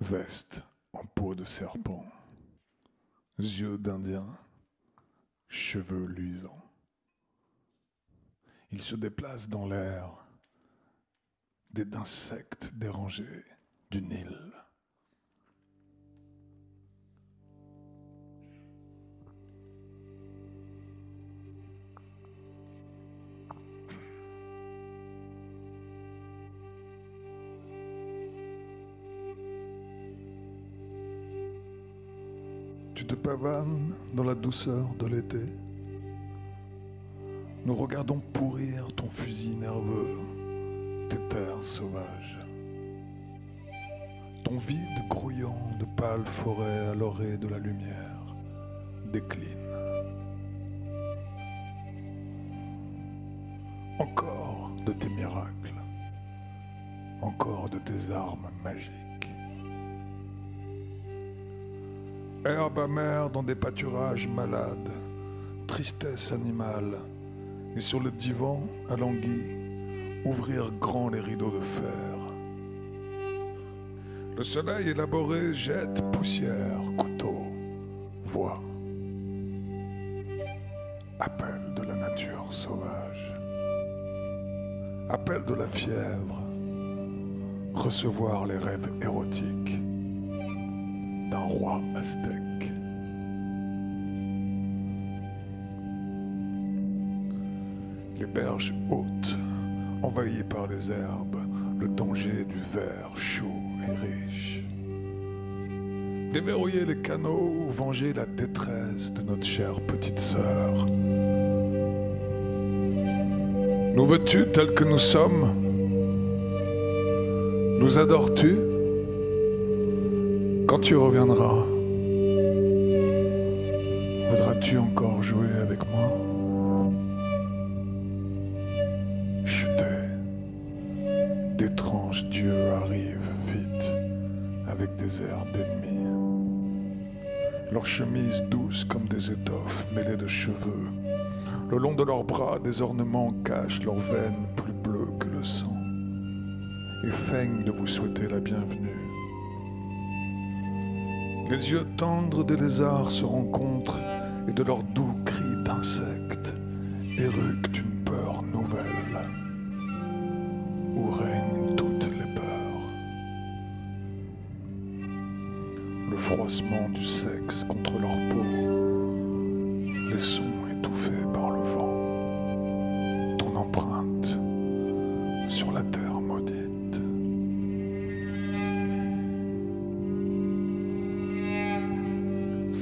Veste en peau de serpent, yeux d'Indien, cheveux luisants. Il se déplace dans l'air d'insectes dérangés du Nil. Tu te pavanes dans la douceur de l'été. Nous regardons pourrir ton fusil nerveux, tes terres sauvages. Ton vide grouillant de pâles forêts à l'orée de la lumière décline. Encore de tes miracles, encore de tes armes magiques. Herbe amère dans des pâturages malades, tristesse animale, et sur le divan, alangui, ouvrir grand les rideaux de fer. Le soleil élaboré jette poussière, couteau, voix. Appel de la nature sauvage. Appel de la fièvre. Recevoir les rêves érotiques d'un roi aztèque. Les berges hautes, envahies par les herbes, le danger du verre chaud et riche. Déverrouiller les canaux, venger la détresse de notre chère petite sœur. Nous veux-tu tels que nous sommes? Nous adores-tu? Quand tu reviendras, voudras-tu encore jouer avec moi? Chuter, d'étranges dieux arrivent vite avec des airs d'ennemis. Leurs chemises douces comme des étoffes mêlées de cheveux. Le long de leurs bras, des ornements cachent leurs veines plus bleues que le sang et feignent de vous souhaiter la bienvenue. Les yeux tendres des lézards se rencontrent et de leurs doux cris d'insectes éructent une peur nouvelle où règnent toutes les peurs. Le froissement du sexe contre leur peau, les sons étouffés par le vent, ton empreinte sur la terre maudite.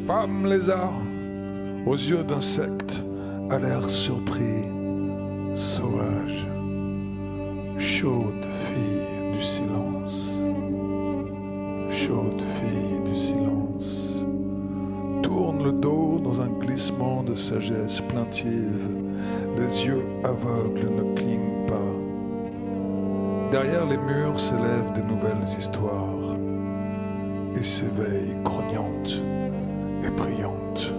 Femme lézard, aux yeux d'insectes, à l'air surpris, sauvage, chaude fille du silence, chaude fille du silence, tourne le dos dans un glissement de sagesse plaintive, les yeux aveugles ne clignent pas. Derrière les murs s'élèvent des nouvelles histoires et s'éveillent grognantes et brillante,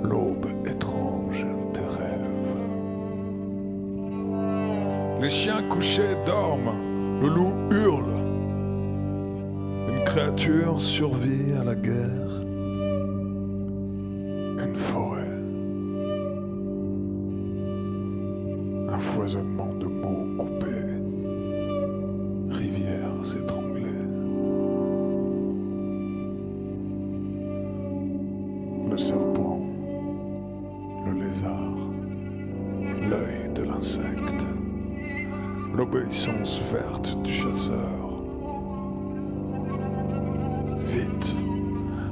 l'aube étrange des rêves. Les chiens couchés dorment, le loup hurle. Une créature survit à la guerre. Une forêt. Un foisonnement de mots coupés. Rivières étranglées. Le serpent, le lézard, l'œil de l'insecte, l'obéissance verte du chasseur. Vite,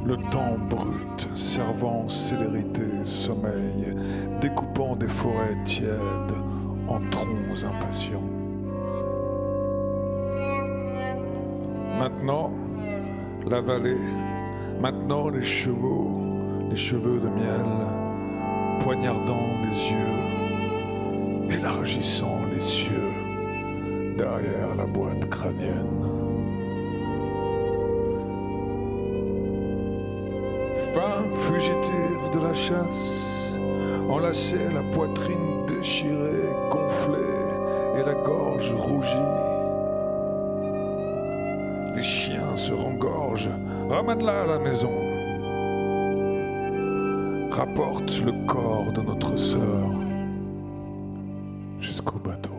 le temps brut, servant célérité et sommeil, découpant des forêts tièdes en troncs impatients. Maintenant, la vallée, maintenant les chevaux, les cheveux de miel, poignardant les yeux, élargissant les cieux derrière la boîte crânienne. Fin fugitive de la chasse, enlacée, la poitrine déchirée, gonflée et la gorge rougie. Les chiens faim se rengorge, ramène-la à la maison. Rapporte le corps de notre sœur jusqu'au bateau.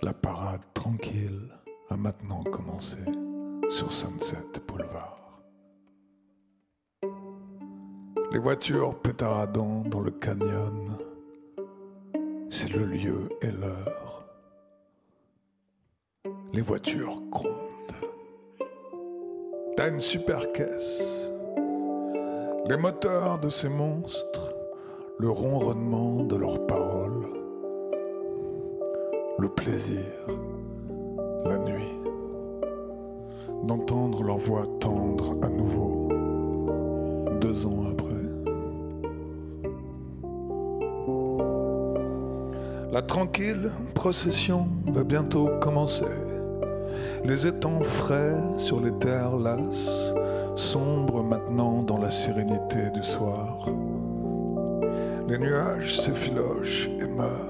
La parade tranquille a maintenant commencé sur Sunset Boulevard. Les voitures pétaradant dans le canyon, c'est le lieu et l'heure. Les voitures grondent. T'as une super caisse. Les moteurs de ces monstres, le ronronnement de leurs paroles. Le plaisir, la nuit, d'entendre leur voix tendre à nouveau, 2 ans après. La tranquille procession va bientôt commencer. Les étangs frais sur les terres lasses sombrent maintenant dans la sérénité du soir. Les nuages s'effilochent et meurent.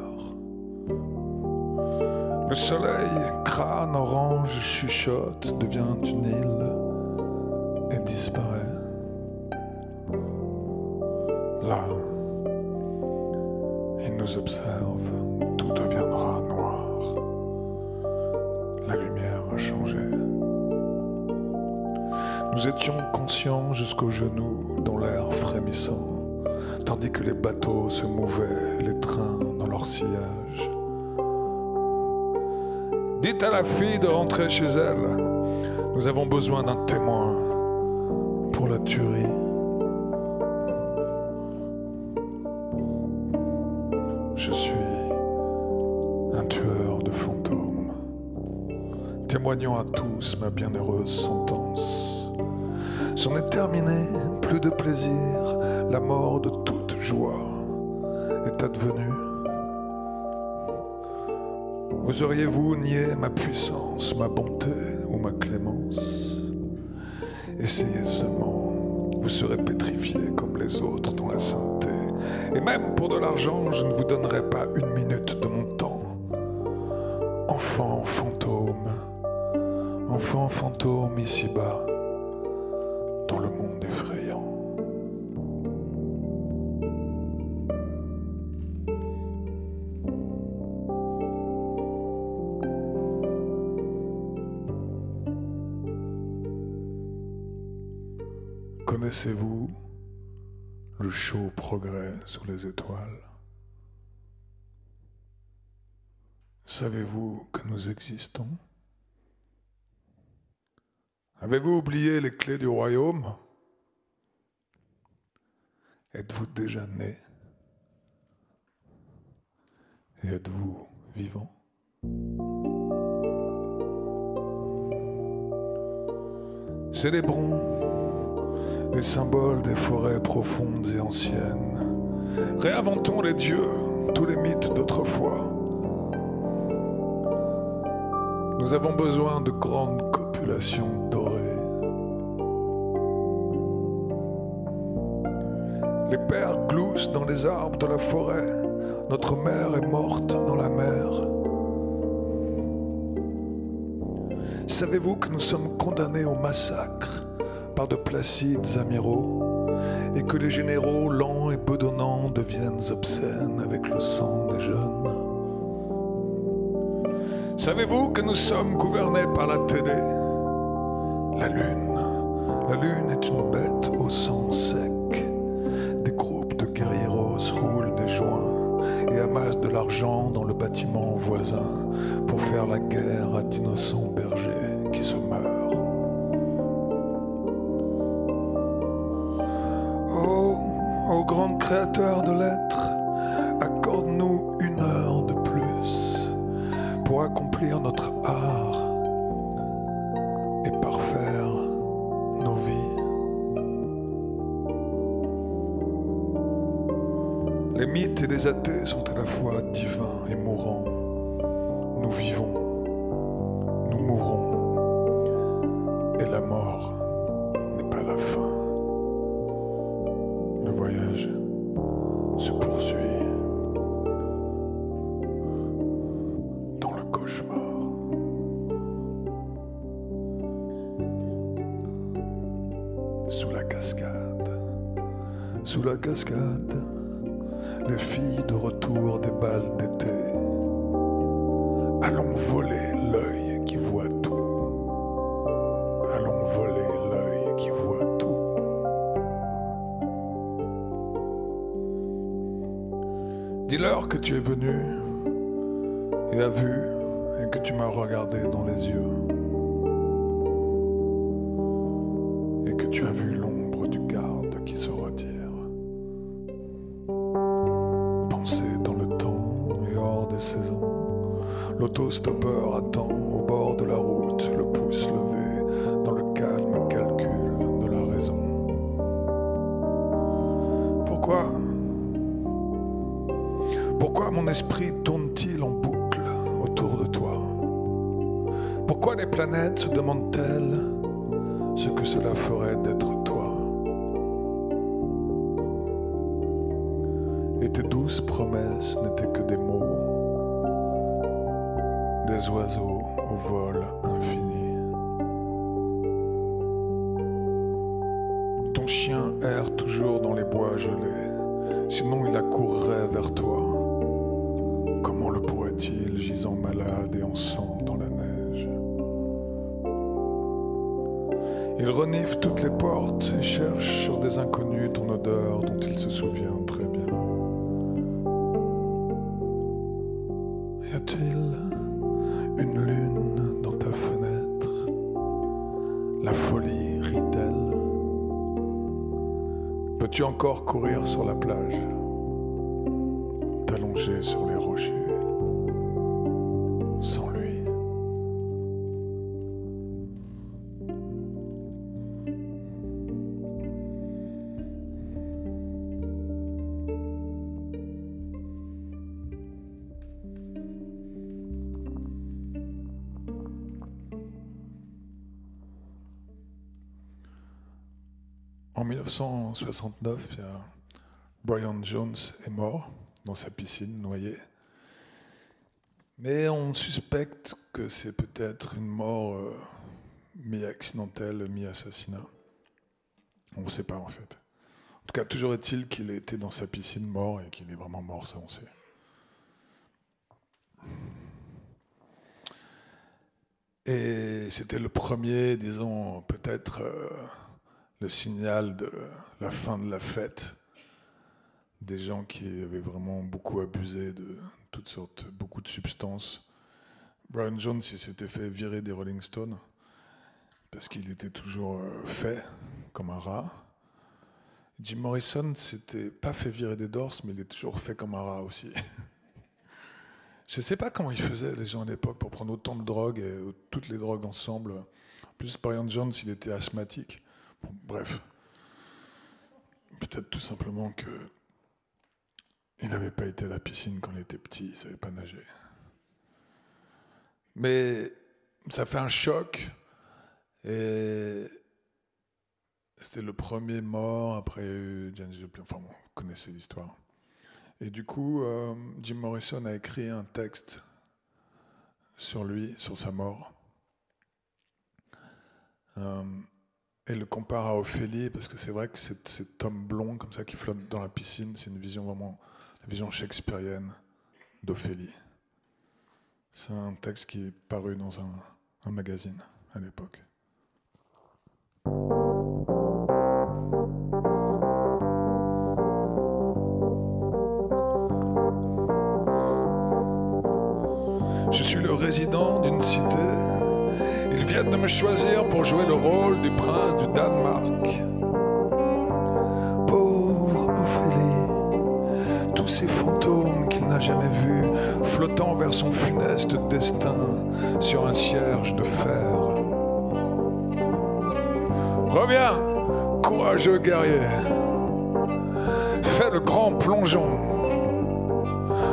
Le soleil, crâne orange, chuchote, devient une île et disparaît. Là, il nous observe, tout deviendra noir. La lumière a changé. Nous étions conscients jusqu'aux genoux dans l'air frémissant, tandis que les bateaux se mouvaient, les trains dans leur sillage. Dites à la fille de rentrer chez elle. Nous avons besoin d'un témoin pour la tuerie. Je suis un tueur de fantômes. Témoignons à tous ma bienheureuse sentence. C'en est terminé, plus de plaisir, la mort de toute joie est advenue. Oseriez-vous nier ma puissance, ma bonté ou ma clémence? Essayez seulement, vous serez pétrifiés comme les autres dans la sainteté. Et même pour de l'argent, je ne vous donnerai pas 1 minute de mon temps. Enfant fantôme ici-bas, dans le monde effrayant. Connaissez-vous le chaud progrès sous les étoiles? Savez-vous que nous existons? Avez-vous oublié les clés du royaume? Êtes-vous déjà né? Et êtes-vous vivant? Célébrons les symboles des forêts profondes et anciennes. Réinventons les dieux, tous les mythes d'autrefois. Nous avons besoin de grandes copulations dorées. Les pères gloussent dans les arbres de la forêt. Notre mère est morte dans la mer. Savez-vous que nous sommes condamnés au massacre par de placides amiraux, et que les généraux lents et bedonnants deviennent obscènes avec le sang des jeunes? Savez-vous que nous sommes gouvernés par la télé? La lune est une bête au sang sec. Des groupes de guerrieros roulent des joints et amassent de l'argent dans le bâtiment voisin pour faire la guerre à d'innocents bergers qui se meurent. Ô grand créateur de l'être, accorde-nous 1 heure de plus pour accomplir notre art. et parfaire nos vies. Les mythes et les athées sont à la fois divins et mourants. Nous vivons, nous mourons, et la mort n'est pas la fin. Le voyage se poursuit dans le cauchemar. Sous la cascade, les filles de retour des balles d'été. Allons voler l'œil qui voit tout. Allons voler l'œil qui voit tout. Dis-leur que tu es venu et as vu et que tu m'as regardé dans les yeux et que tu as vu l'ombre du garde qui se retire. Pensez dans le temps et hors des saisons. L'autostoppeur attend au bord de la route, le pouce levé dans le calme calcul de la raison. Pourquoi mon esprit tourne-t-il en boucle autour de toi? Pourquoi les planètes se demandent-elles ce que cela ferait d'être toi? Et tes douces promesses n'étaient que des mots, des oiseaux au vol infini. Ton chien erre toujours dans les bois gelés, sinon il accourrait vers toi. Comment le pourrait-il, gisant malade et en sang dans la neige? Il renifle toutes les portes et cherche sur des inconnus ton odeur dont il se souvient très bien. Y a-t-il une lune dans ta fenêtre? La folie rit-elle? Peux-tu encore courir sur la plage, t'allonger sur les rochers, sans lui? En 1969, Brian Jones est mort dans sa piscine, noyé. Mais on suspecte que c'est peut-être une mort mi-accidentelle, mi-assassinat. On ne sait pas en fait. En tout cas, toujours est-il qu'il était dans sa piscine mort et qu'il est vraiment mort, ça on sait. Et c'était le premier, disons, peut-être le signal de la fin de la fête. Des gens qui avaient vraiment beaucoup abusé de toutes sortes, beaucoup de substances. Brian Jones, il s'était fait virer des Rolling Stones parce qu'il était toujours fait comme un rat. Jim Morrison s'était pas fait virer des Doors, mais il est toujours fait comme un rat aussi. Je sais pas comment ils faisaient les gens à l'époque pour prendre autant de drogues et toutes les drogues ensemble. En plus, Brian Jones, il était asthmatique. Bon, bref, peut-être tout simplement que il n'avait pas été à la piscine quand il était petit, il ne savait pas nager. Mais ça fait un choc, et c'était le premier mort, après Janis Joplin, enfin bon, vous connaissez l'histoire. Et du coup, Jim Morrison a écrit un texte sur lui, sur sa mort. Et le compare à Ophélie, parce que c'est vrai que cet homme blond comme ça qui flotte dans la piscine, c'est une vision vraiment, la vision shakespearienne d'Ophélie. C'est un texte qui est paru dans un magazine à l'époque. Je suis le résident d'une cité. Ils viennent de me choisir pour jouer le rôle du prince du Danemark. Pauvre Ophélie, tous ces fantômes qu'il n'a jamais vus, flottant vers son funeste destin sur un cierge de fer. Reviens, courageux guerrier. Fais le grand plongeon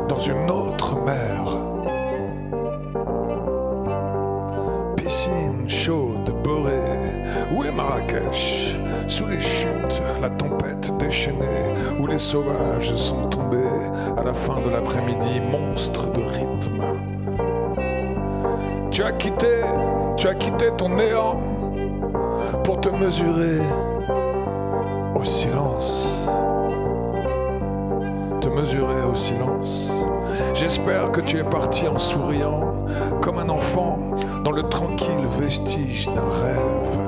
dans une autre mer. Piscine chaude, beurrée, où est Marrakech? Sous les chutes, la tempête déchaînée, où les sauvages sont tombés à la fin de l'après-midi, monstres de rythme. Tu as quitté ton néant pour te mesurer au silence. Te mesurer au silence. J'espère que tu es parti en souriant, comme un enfant dans le tranquille vestige d'un rêve.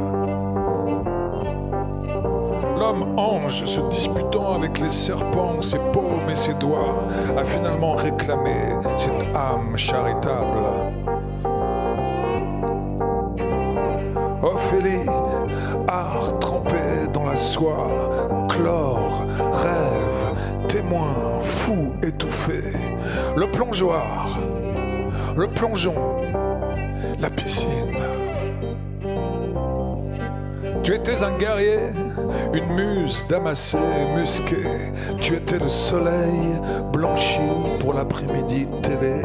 L'homme ange se disputant avec les serpents, ses paumes et ses doigts, a finalement réclamé cette âme charitable. Ophélie, art trempé dans la soie, chlore, rêve, témoin, fou, étouffé, le plongeoir, le plongeon, la piscine. Tu étais un guerrier, une muse damassée, musquée. Tu étais le soleil blanchi pour l'après-midi télé.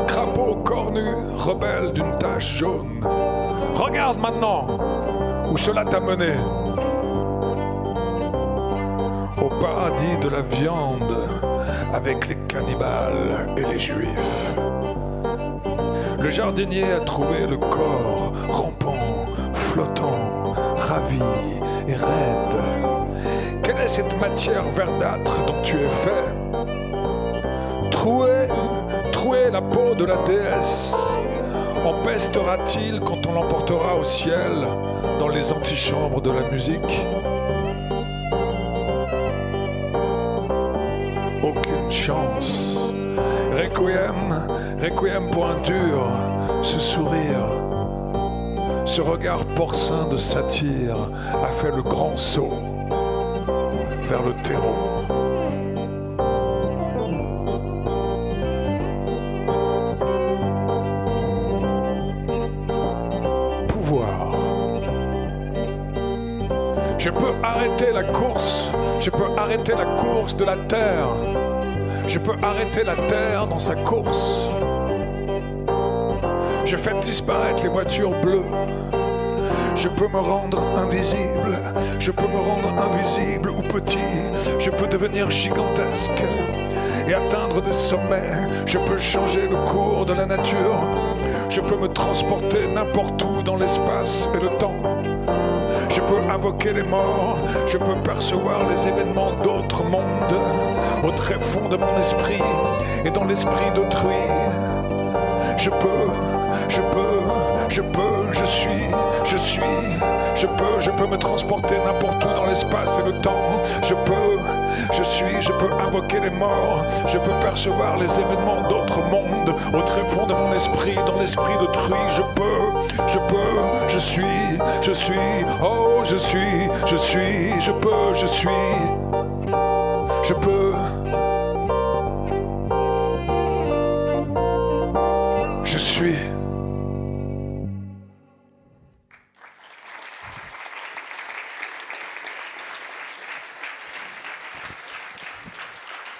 Crapaud cornu, rebelle d'une tache jaune. Regarde maintenant où cela t'a mené. Au paradis de la viande, avec les cannibales et les juifs. Le jardinier a trouvé le corps rampant, flottant, ravi et raide. Quelle est cette matière verdâtre dont tu es fait? Trouer la peau de la déesse. Empestera-t-il quand on l'emportera au ciel dans les antichambres de la musique? Aucune chance. Requiem pour un dur, ce sourire, ce regard porcin de satire a fait le grand saut vers le terreau. Pouvoir. Je peux arrêter la course, je peux arrêter la course de la terre. Je peux arrêter la terre dans sa course. Je fais disparaître les voitures bleues. Je peux me rendre invisible. Je peux me rendre invisible ou petit. Je peux devenir gigantesque et atteindre des sommets. Je peux changer le cours de la nature. Je peux me transporter n'importe où dans l'espace et le temps. Je peux invoquer les morts, je peux percevoir les événements d'autres mondes au tréfonds de mon esprit et dans l'esprit d'autrui. Je peux me transporter n'importe où dans l'espace et le temps. Je peux invoquer les morts, je peux percevoir les événements d'autres mondes au tréfonds de mon esprit, dans l'esprit d'autrui. Je suis.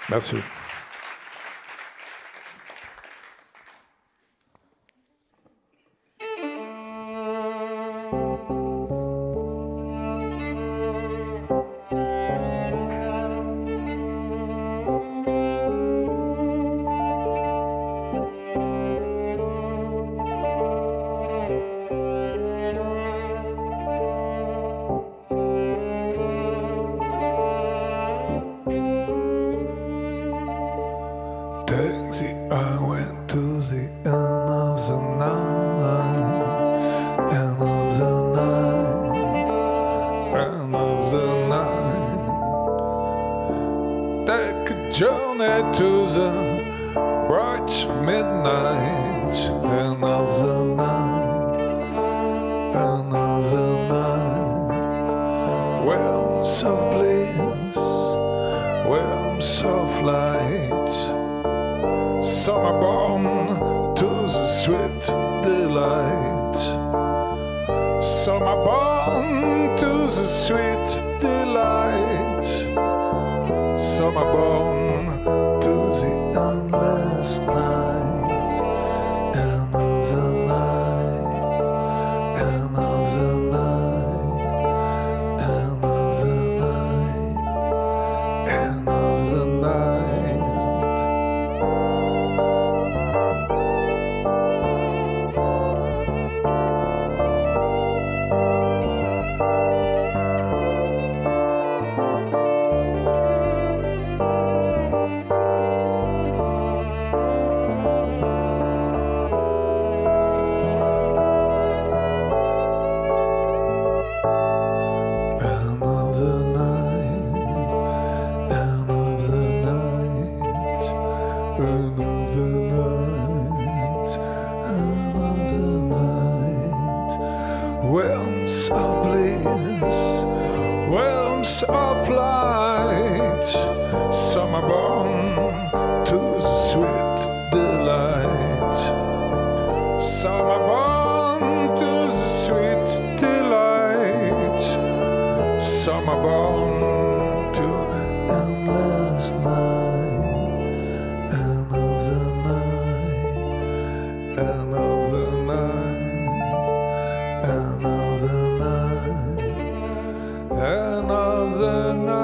Merci. I went to the end of the night, end of the night, end of the night. Take a journey to the bright midnight, end of the night, end of the night. Realms of bliss, realms of light. Some are born to the sweet delight. Some are born the sweet delight. Some are born to the endless night. End of the night, end of the night, end of the night, end of the night. Realms of bliss, realms of light. Some are born to the sweet delight. Some are born to the sweet delight. Some are born to endless night. End of the night, end of the night, end of the night, end of the night.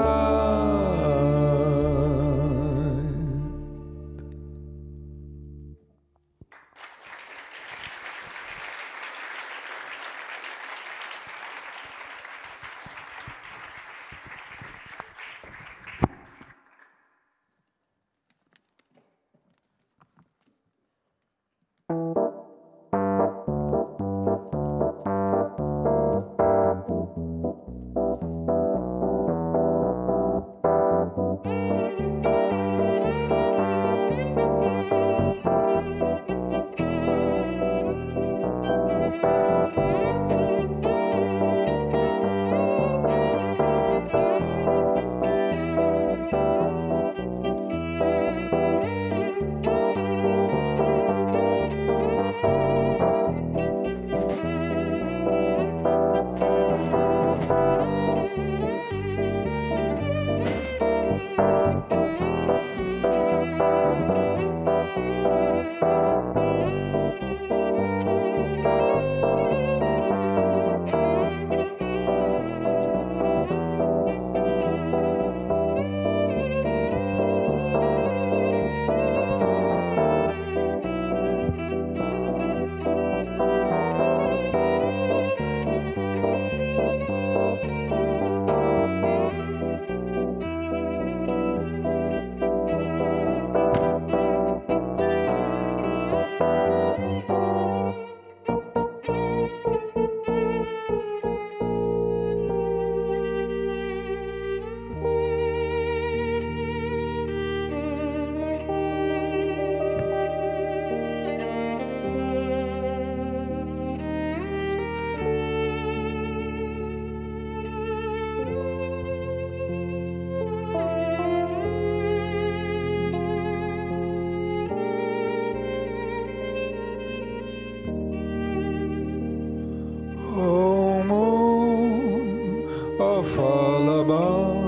Of Alabama,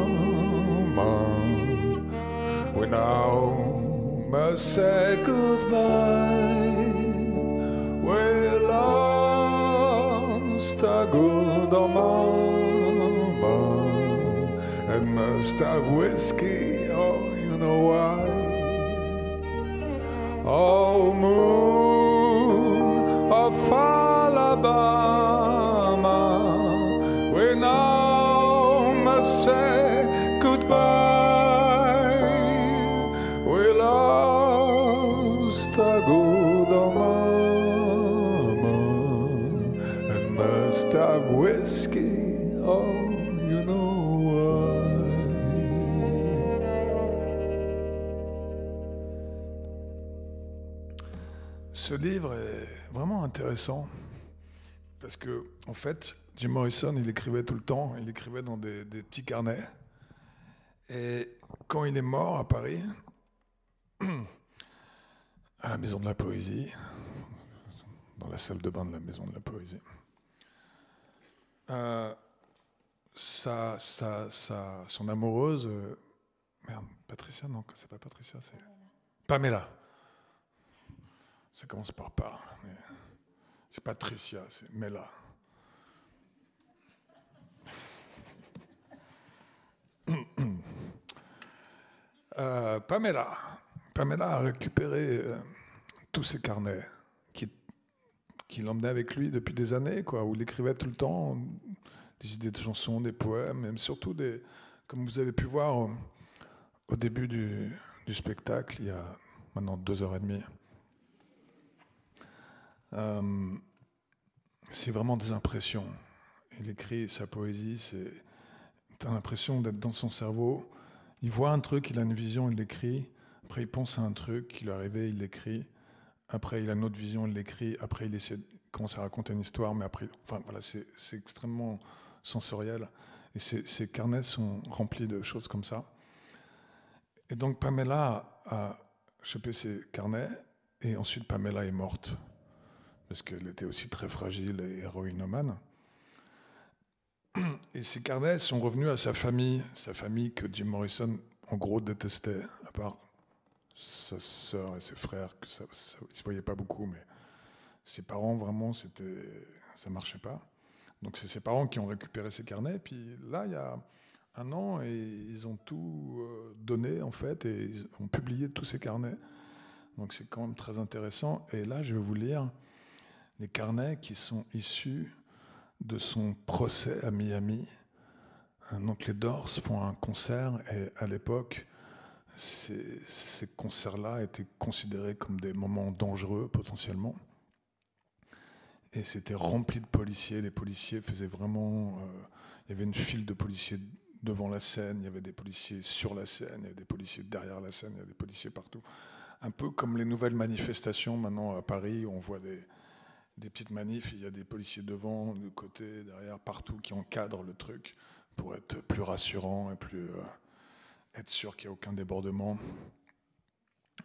we now must say goodbye. We lost a good mama and must have whiskey. Oh, you know why? Oh, moon of Alabama, we now must say goodbye. We lost a good mama and must have whiskey. Oh, you know why. Ce livre est vraiment intéressant parce que, en fait, Jim Morrison, il écrivait tout le temps, il écrivait dans des petits carnets. Et quand il est mort à Paris, à la Maison de la Poésie, dans la salle de bain de la Maison de la Poésie, son amoureuse, merde, Patricia, non, c'est pas Patricia, c'est Pamela. Ça commence par mais c'est pas Tricia, c'est Mela. Pamela a récupéré tous ses carnets qu'il emmenait avec lui depuis des années, quoi, où il écrivait tout le temps des idées de chansons, des poèmes, mais surtout comme vous avez pu voir au début du spectacle, il y a maintenant 2h30. C'est vraiment des impressions. Il écrit sa poésie, t'as l'impression d'être dans son cerveau. Il voit un truc, il a une vision, il l'écrit. Après, il pense à un truc qui lui est arrivé, il l'écrit. Après, il a une autre vision, il l'écrit. Après, il commence à raconter une histoire, mais après, enfin voilà, c'est extrêmement sensoriel. Et ces carnets sont remplis de choses comme ça. Et donc, Pamela a chopé ses carnets, et ensuite, Pamela est morte, parce qu'elle était aussi très fragile et héroïnomane. Et ces carnets sont revenus à sa famille que Jim Morrison, en gros, détestait, à part sa sœur et ses frères, que ils ne se voyaient pas beaucoup, mais ses parents, vraiment, ça ne marchait pas. Donc c'est ses parents qui ont récupéré ces carnets. Et puis là, il y a un an, et ils ont tout donné, en fait, et ils ont publié tous ces carnets. Donc c'est quand même très intéressant. Et là, je vais vous lire les carnets qui sont issus de son procès à Miami. Donc les Doors font un concert, et à l'époque, ces concerts-là étaient considérés comme des moments dangereux potentiellement. Et c'était rempli de policiers. Les policiers faisaient vraiment... il y avait une file de policiers devant la scène, il y avait des policiers sur la scène, il y avait des policiers derrière la scène, il y avait des policiers partout. Un peu comme les nouvelles manifestations maintenant à Paris, où on voit des petites manifs, il y a des policiers devant, de côté, derrière, partout, qui encadrent le truc pour être plus rassurant et être sûr qu'il n'y a aucun débordement.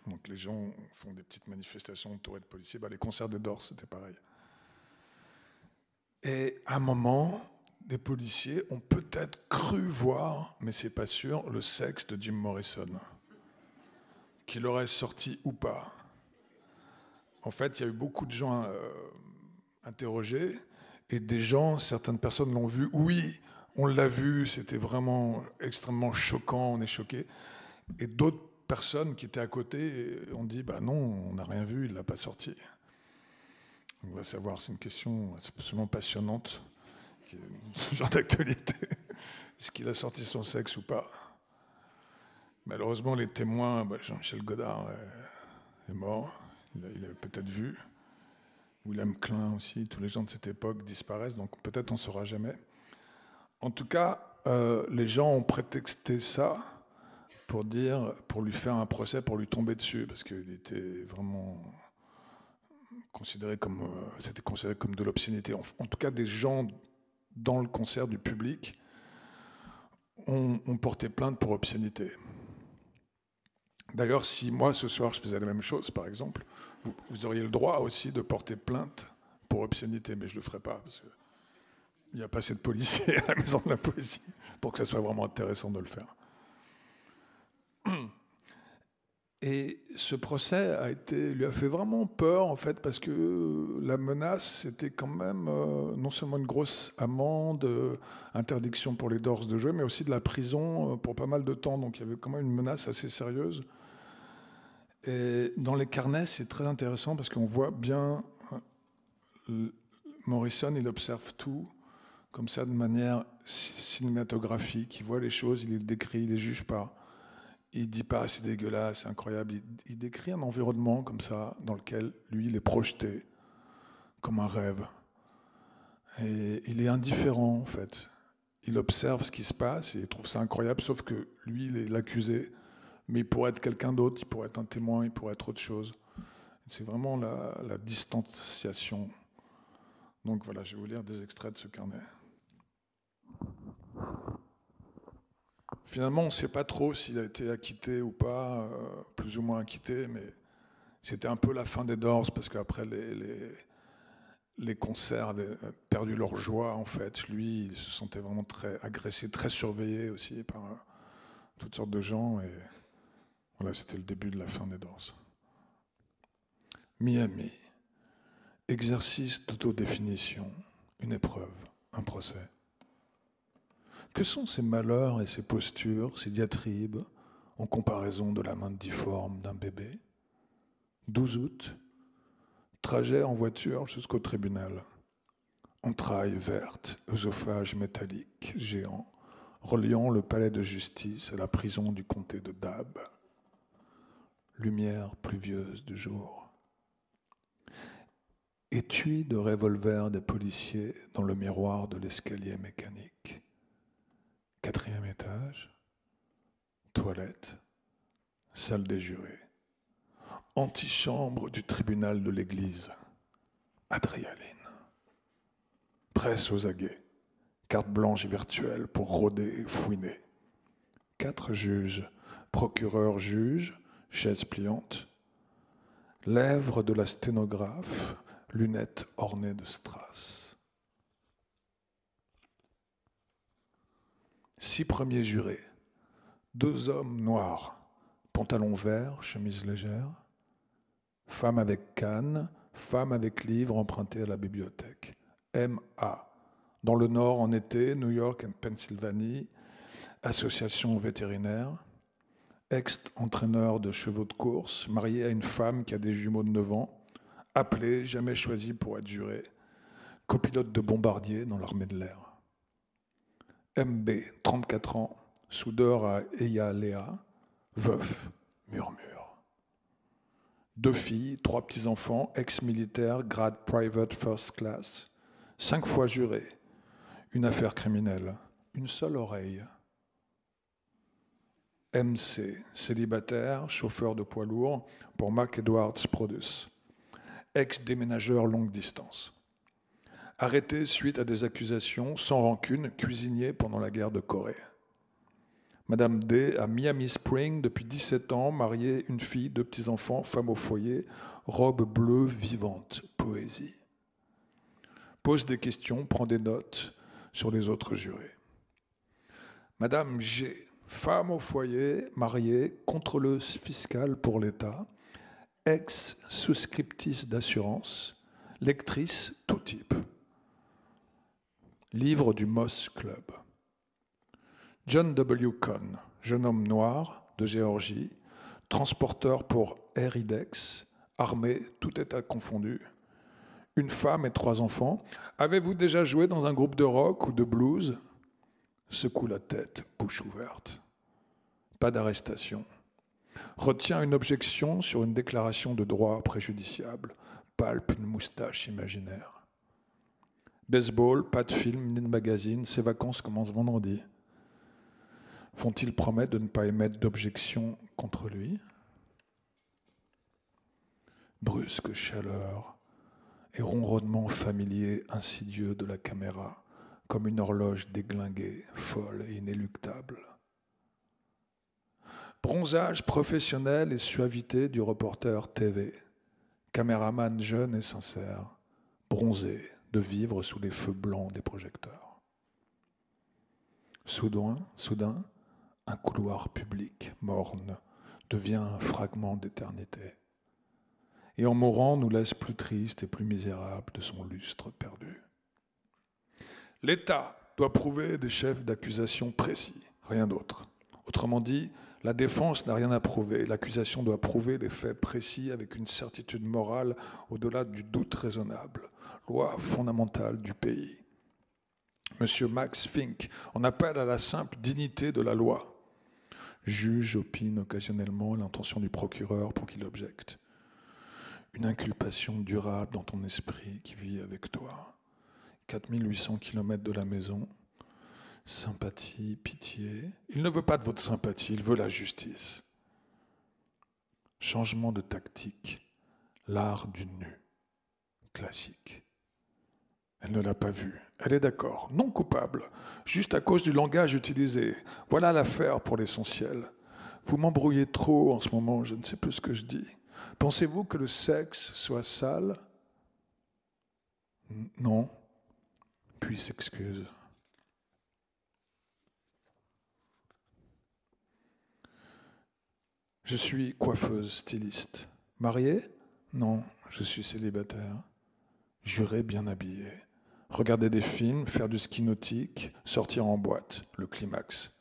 Donc les gens font des petites manifestations entourées de policiers. Les concerts des Doors, c'était pareil. Et à un moment, des policiers ont peut-être cru voir, mais c'est pas sûr, le sexe de Jim Morrison, qu'il aurait sorti ou pas. En fait, il y a eu beaucoup de gens interrogés, et certaines personnes l'ont vu. Oui, on l'a vu, c'était vraiment extrêmement choquant, on est choqués. Et d'autres personnes qui étaient à côté ont dit, non, on n'a rien vu, il ne l'a pas sorti. On va savoir, c'est une question absolument passionnante, ce genre d'actualité. Est-ce qu'il a sorti son sexe ou pas? Malheureusement, les témoins, Jean-Michel Godard est mort, il avait peut-être vu. William Klein aussi, tous les gens de cette époque disparaissent, donc peut-être on ne saura jamais. En tout cas, les gens ont prétexté ça pour lui faire un procès, pour lui tomber dessus, parce qu'il était vraiment c'était considéré comme de l'obscénité. En tout cas, des gens dans le concert du public ont porté plainte pour obscénité. D'ailleurs, si moi, ce soir, je faisais la même chose, par exemple, vous auriez le droit aussi de porter plainte pour obscénité, mais je ne le ferai pas, parce qu'il n'y a pas assez de policiers à la Maison de la Poésie pour que ça soit vraiment intéressant de le faire. Et ce procès lui a fait vraiment peur, en fait, parce que la menace, c'était quand même non seulement une grosse amende, interdiction pour les Doors de jouer, mais aussi de la prison pour pas mal de temps. Donc il y avait quand même une menace assez sérieuse. Et dans les carnets, c'est très intéressant parce qu'on voit bien Morrison, il observe tout comme ça de manière cinématographique. Il voit les choses, il les décrit, il les juge pas. Il dit pas c'est dégueulasse, c'est incroyable. Il décrit un environnement comme ça dans lequel lui il est projeté comme un rêve. Et il est indifférent en fait. Il observe ce qui se passe et il trouve ça incroyable, sauf que lui il est l'accusé. Mais il pourrait être quelqu'un d'autre, il pourrait être un témoin, il pourrait être autre chose. C'est vraiment la distanciation. Donc voilà, je vais vous lire des extraits de ce carnet. Finalement, on ne sait pas trop s'il a été acquitté ou pas, plus ou moins acquitté, mais c'était un peu la fin des Doors, parce qu'après les concerts avaient perdu leur joie, en fait. Lui, il se sentait vraiment très agressé, très surveillé aussi par toutes sortes de gens. Et voilà, c'était le début de la fin des Doors. Miami. Exercice d'autodéfinition, une épreuve, un procès. Que sont ces malheurs et ces postures, ces diatribes, en comparaison de la main difforme d'un bébé? 12 août, trajet en voiture jusqu'au tribunal. Entrailles vertes, œsophage métallique, géant, reliant le palais de justice à la prison du comté de Dab. Lumière pluvieuse du jour. Étui de revolver des policiers dans le miroir de l'escalier mécanique. 4e étage, toilette, salle des jurés. Antichambre du tribunal de l'église. Adrénaline. Presse aux aguets. Carte blanche virtuelle pour rôder et fouiner. 4 juges, procureur juge, chaise pliante. Lèvres de la sténographe, lunettes ornées de strass. 6 premiers jurés. 2 hommes noirs, pantalon vert, chemise légère. Femme avec canne, femme avec livre emprunté à la bibliothèque. M.A. Dans le Nord en été, New York et Pennsylvanie, association vétérinaire. Ex-entraîneur de chevaux de course, marié à une femme qui a des jumeaux de 9 ans. Appelé, jamais choisi pour être juré, copilote de bombardier dans l'armée de l'air. MB, 34 ans, soudeur à Eyalea, veuf, murmure. 2 filles, 3 petits-enfants, ex-militaires, grade private first class, 5 fois juré, une affaire criminelle, une seule oreille. MC, célibataire, chauffeur de poids lourd pour Mac Edwards Produce. Ex-déménageur longue distance. Arrêté suite à des accusations sans rancune, cuisinier pendant la guerre de Corée. Madame D à Miami Spring depuis 17 ans, mariée, une fille, 2 petits-enfants, femme au foyer, robe bleue vivante, poésie. Pose des questions, prend des notes sur les autres jurés. Madame G, femme au foyer, mariée, contrôleuse fiscale pour l'État, ex-souscriptrice d'assurance, lectrice tout type. Livre du Moss Club. John W. Cohn, jeune homme noir de Géorgie, transporteur pour Airidex, armé, tout état confondu. Une femme et 3 enfants. Avez-vous déjà joué dans un groupe de rock ou de blues? Secoue la tête, bouche ouverte. Pas d'arrestation. Retient une objection sur une déclaration de droit préjudiciable. Palpe une moustache imaginaire. Baseball, pas de film, ni de magazine. Ses vacances commencent vendredi. Font-ils promettre de ne pas émettre d'objection contre lui? Brusque chaleur et ronronnement familier insidieux de la caméra, comme une horloge déglinguée, folle et inéluctable. Bronzage professionnel et suavité du reporter TV. Caméraman jeune et sincère, bronzé de vivre sous les feux blancs des projecteurs. Soudain, un couloir public morne devient un fragment d'éternité. Et en mourant, nous laisse plus triste et plus misérable de son lustre perdu. L'État doit prouver des chefs d'accusation précis, rien d'autre. Autrement dit, la défense n'a rien à prouver. L'accusation doit prouver les faits précis avec une certitude morale au-delà du doute raisonnable. Loi fondamentale du pays. Monsieur Max Fink en appelle à la simple dignité de la loi. Juge opine occasionnellement l'intention du procureur pour qu'il objecte. Une inculpation durable dans ton esprit qui vit avec toi. 4800 km de la maison. Sympathie, pitié. Il ne veut pas de votre sympathie, il veut la justice. Changement de tactique. L'art du nu. Classique. Elle ne l'a pas vu. Elle est d'accord. Non coupable. Juste à cause du langage utilisé. Voilà l'affaire pour l'essentiel. Vous m'embrouillez trop en ce moment, je ne sais plus ce que je dis. Pensez-vous que le sexe soit sale? Non. Puis s'excuse. Je suis coiffeuse, styliste. Mariée? Non, je suis célibataire. Juré, bien habillé. Regarder des films, faire du ski nautique, sortir en boîte, le climax.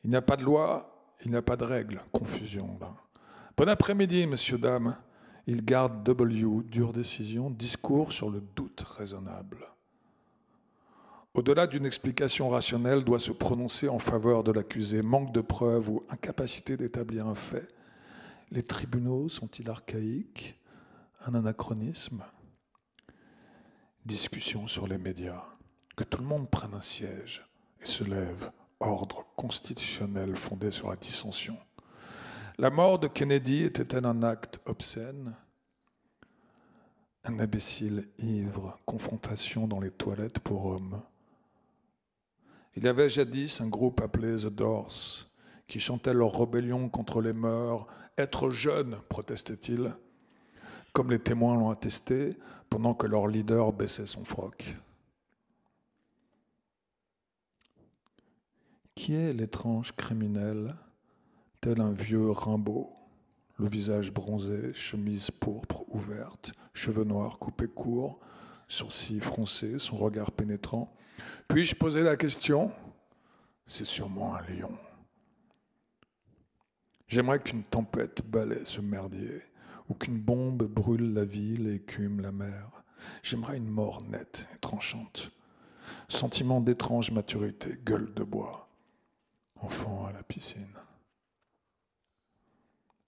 Il n'y a pas de loi, il n'y a pas de règle. Confusion, là. Bon après-midi, messieurs, dames. Il garde W, dure décision, discours sur le doute raisonnable. Au-delà d'une explication rationnelle, doit se prononcer en faveur de l'accusé. Manque de preuves ou incapacité d'établir un fait. Les tribunaux sont-ils archaïques? Un anachronisme? Discussion sur les médias. Que tout le monde prenne un siège et se lève. Ordre constitutionnel fondé sur la dissension. La mort de Kennedy était-elle un acte obscène? Un imbécile ivre, confrontation dans les toilettes pour hommes. Il y avait jadis un groupe appelé The Doors qui chantait leur rébellion contre les mœurs. Être jeune, protestait-il, comme les témoins l'ont attesté, pendant que leur leader baissait son froc. Qui est l'étrange criminel, tel un vieux Rimbaud, le visage bronzé, chemise pourpre ouverte, cheveux noirs coupés courts, sourcils froncés, son regard pénétrant? Puis-je poser la question? C'est sûrement un lion. J'aimerais qu'une tempête balaie ce merdier, ou qu'une bombe brûle la ville et écume la mer. J'aimerais une mort nette et tranchante. Sentiment d'étrange maturité, gueule de bois. Enfant à la piscine.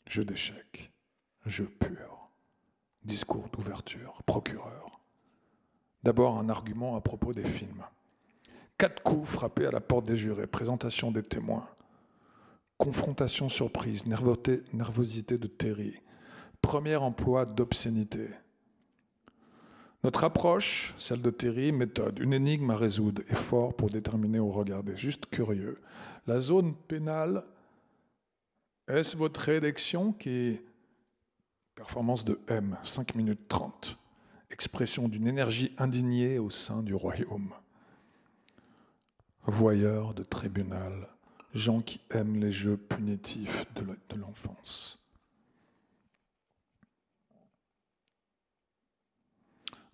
Jeu d'échecs, jeu pur. Discours d'ouverture, procureur. D'abord un argument à propos des films. 4 coups frappés à la porte des jurés, présentation des témoins. Confrontation surprise, nervosité de Terry. Premier emploi d'obscénité. Notre approche, celle de Terry, méthode, une énigme à résoudre, effort pour déterminer ou regarder, juste curieux. La zone pénale, est-ce votre réélection qui est performance de M, 5 minutes 30, expression d'une énergie indignée au sein du royaume. Voyeurs de tribunal, gens qui aiment les jeux punitifs de l'enfance.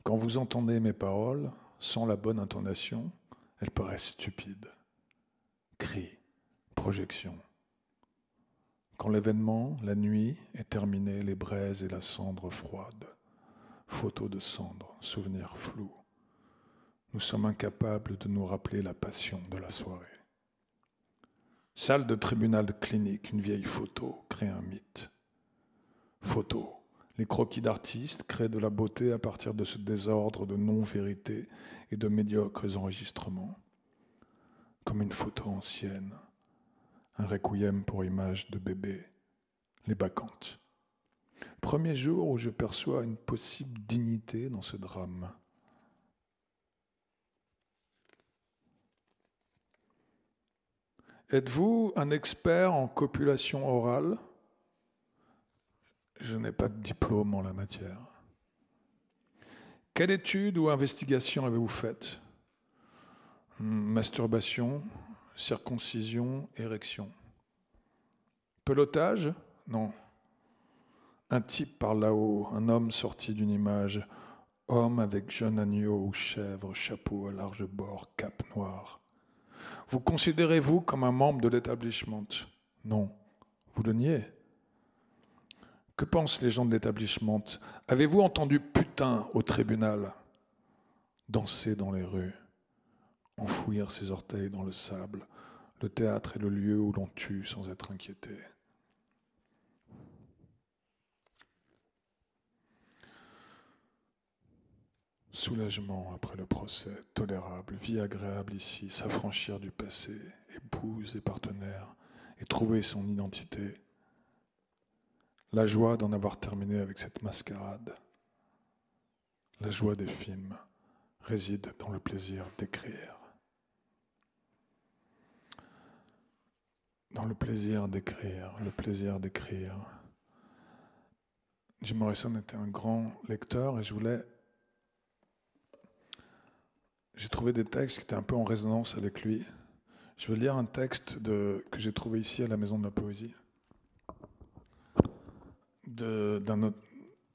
Quand vous entendez mes paroles, sans la bonne intonation, elles paraissent stupides. Cris, projections. Quand l'événement, la nuit, est terminé, les braises et la cendre froide. Photos de cendres, souvenirs flous. Nous sommes incapables de nous rappeler la passion de la soirée. Salle de tribunal clinique, une vieille photo crée un mythe. Photo. Les croquis d'artistes créent de la beauté à partir de ce désordre de non-vérité et de médiocres enregistrements. Comme une photo ancienne, un requiem pour image de bébé, les bacchantes. Premier jour où je perçois une possible dignité dans ce drame. Êtes-vous un expert en copulation orale? Je n'ai pas de diplôme en la matière. Quelle étude ou investigation avez-vous faite? Masturbation, circoncision, érection. Pelotage? Non. Un type par là-haut, un homme sorti d'une image, homme avec jeune agneau ou chèvre, chapeau à large bord, cape noire. Vous considérez-vous comme un membre de l'établissement? Non. Vous le niez? Que pensent les gens de l'établissement? Avez-vous entendu putain au tribunal? Danser dans les rues, enfouir ses orteils dans le sable. Le théâtre est le lieu où l'on tue sans être inquiété. Soulagement après le procès, tolérable, vie agréable ici, s'affranchir du passé, épouse et partenaire, et trouver son identité. La joie d'en avoir terminé avec cette mascarade. La joie des films réside dans le plaisir d'écrire. Dans le plaisir d'écrire, le plaisir d'écrire. Jim Morrison était un grand lecteur et je voulais j'ai trouvé des textes qui étaient un peu en résonance avec lui. Je vais lire un texte que j'ai trouvé ici à la Maison de la Poésie.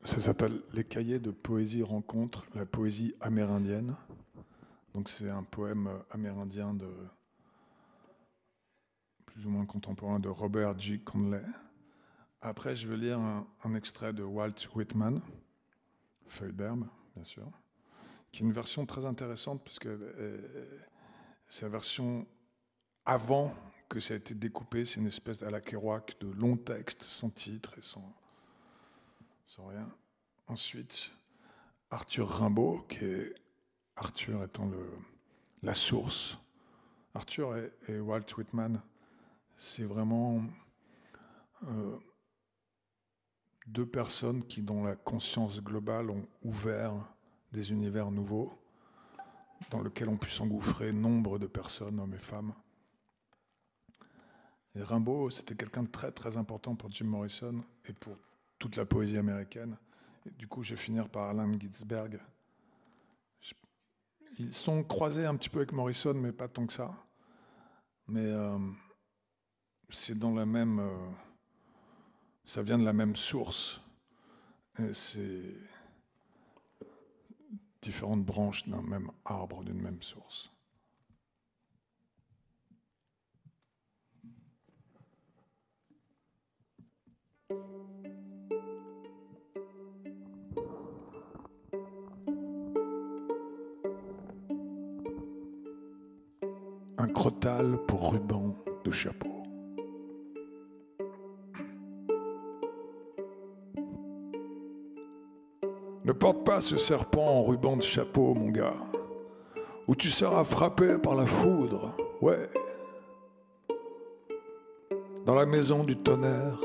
Ça s'appelle « Les cahiers de poésie rencontrent la poésie amérindienne ». Donc c'est un poème amérindien plus ou moins contemporain de Robert G. Conley. Après, je vais lire un extrait de Walt Whitman, Feuille d'herbe, bien sûr, qui est une version très intéressante parce que c'est la version avant que ça a été découpé. C'est une espèce à la Kerouac de long texte sans titre et sans rien. Ensuite, Arthur Rimbaud, Arthur étant la source. Arthur et Walt Whitman, c'est vraiment deux personnes qui, dans la conscience globale, ont ouvert des univers nouveaux dans lesquels ont pu s'engouffrer nombre de personnes, hommes et femmes. Et Rimbaud, c'était quelqu'un de très très important pour Jim Morrison et pour toute la poésie américaine. Et du coup, je vais finir par Allen Ginsberg. Ils sont croisés un petit peu avec Morrison, mais pas tant que ça. Mais c'est dans la même... ça vient de la même source. Et c'est différentes branches d'un même arbre, d'une même source. Un crottal pour ruban de chapeau. Ne porte pas ce serpent en ruban de chapeau, mon gars, ou tu seras frappé par la foudre, ouais. Dans la maison du tonnerre,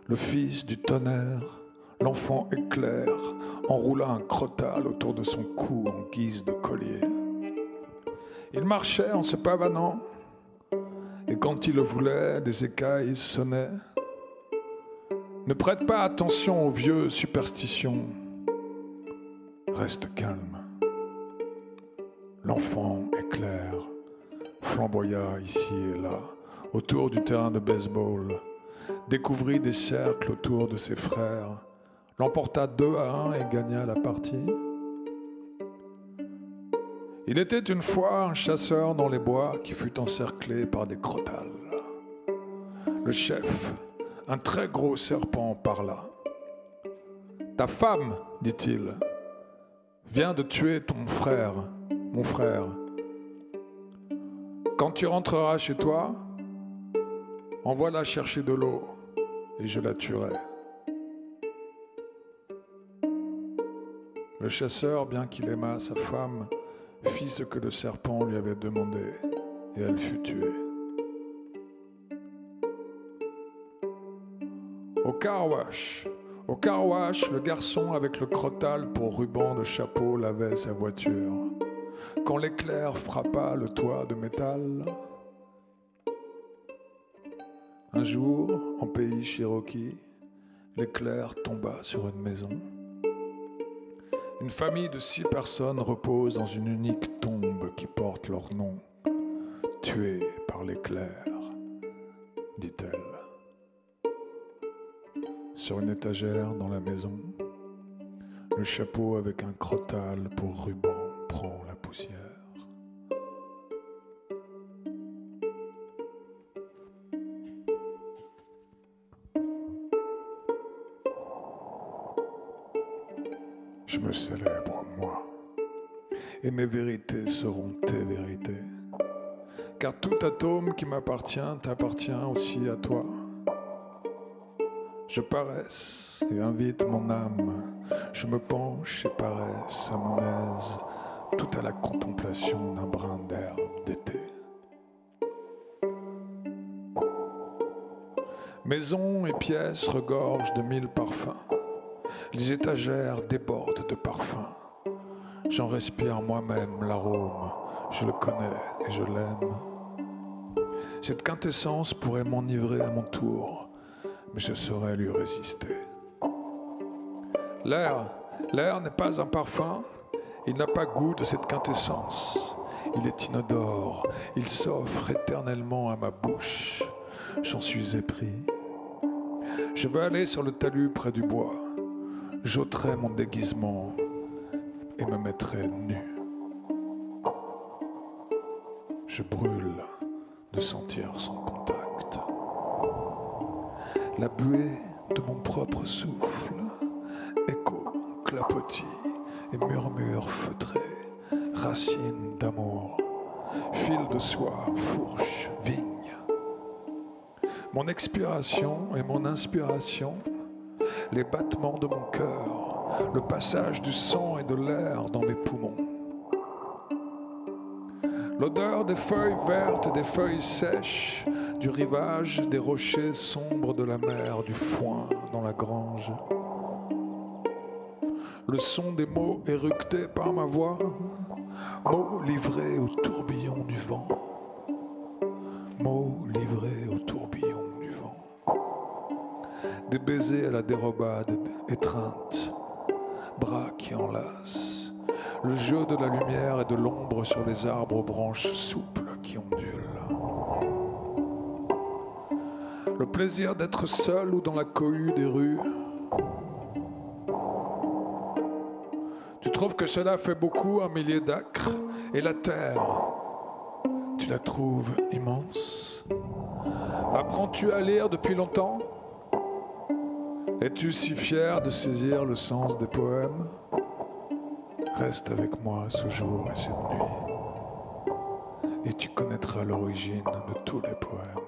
le fils du tonnerre, l'enfant éclair, enroula un crottal autour de son cou en guise de collier. Il marchait en se pavanant, et quand il le voulait, des écailles sonnaient. Ne prête pas attention aux vieux superstitions. Reste calme. L'enfant éclair flamboya ici et là, autour du terrain de baseball, découvrit des cercles autour de ses frères, l'emporta 2-1 et gagna la partie. Il était une fois un chasseur dans les bois qui fut encerclé par des crottals. Le chef, un très gros serpent, parla. « Ta femme, dit-il, vient de tuer ton frère, mon frère. Quand tu rentreras chez toi, envoie-la chercher de l'eau et je la tuerai. » Le chasseur, bien qu'il aimât sa femme, fit ce que le serpent lui avait demandé et elle fut tuée. Au car wash, le garçon avec le crottal pour ruban de chapeau lavait sa voiture. Quand l'éclair frappa le toit de métal, un jour, en pays Cherokee, l'éclair tomba sur une maison. Une famille de 6 personnes repose dans une unique tombe qui porte leur nom. Tuée par l'éclair, dit-elle. Sur une étagère dans la maison, le chapeau avec un crottal pour ruban prend la poussière. Je me célèbre, moi, et mes vérités seront tes vérités. Car tout atome qui m'appartient t'appartient aussi à toi. Je paresse et invite mon âme, je me penche et paresse à mon aise, tout à la contemplation d'un brin d'herbe d'été. Maison et pièces regorgent de 1000 parfums. Les étagères débordent de parfums. J'en respire moi-même l'arôme. Je le connais et je l'aime. Cette quintessence pourrait m'enivrer à mon tour, mais je saurais lui résister. L'air n'est pas un parfum, Il n'a pas goût de cette quintessence. Il est inodore. Il s'offre éternellement à ma bouche. J'en suis épris. Je veux aller sur le talus près du bois. J'ôterai mon déguisement et me mettrai nu. Je brûle de sentir son contact. La buée de mon propre souffle, écho, clapotis et murmure feutré, racines d'amour, fil de soie, fourche, vigne. Mon expiration et mon inspiration, les battements de mon cœur, le passage du sang et de l'air dans mes poumons. L'odeur des feuilles vertes et des feuilles sèches, du rivage, des rochers sombres de la mer, du foin dans la grange. Le son des mots éructés par ma voix, mots livrés au tourbillon du vent. Mots livrés au tourbillon du vent. Des baisers à la dérobade étreinte, bras qui enlacent, le jeu de la lumière et de l'ombre sur les arbres aux branches souples qui ondulent. Le plaisir d'être seul ou dans la cohue des rues. Tu trouves que cela fait beaucoup, 1 millier d'acres, et la terre, tu la trouves immense? Apprends-tu à lire depuis longtemps? Es-tu si fier de saisir le sens des poèmes? Reste avec moi ce jour et cette nuit, et tu connaîtras l'origine de tous les poèmes.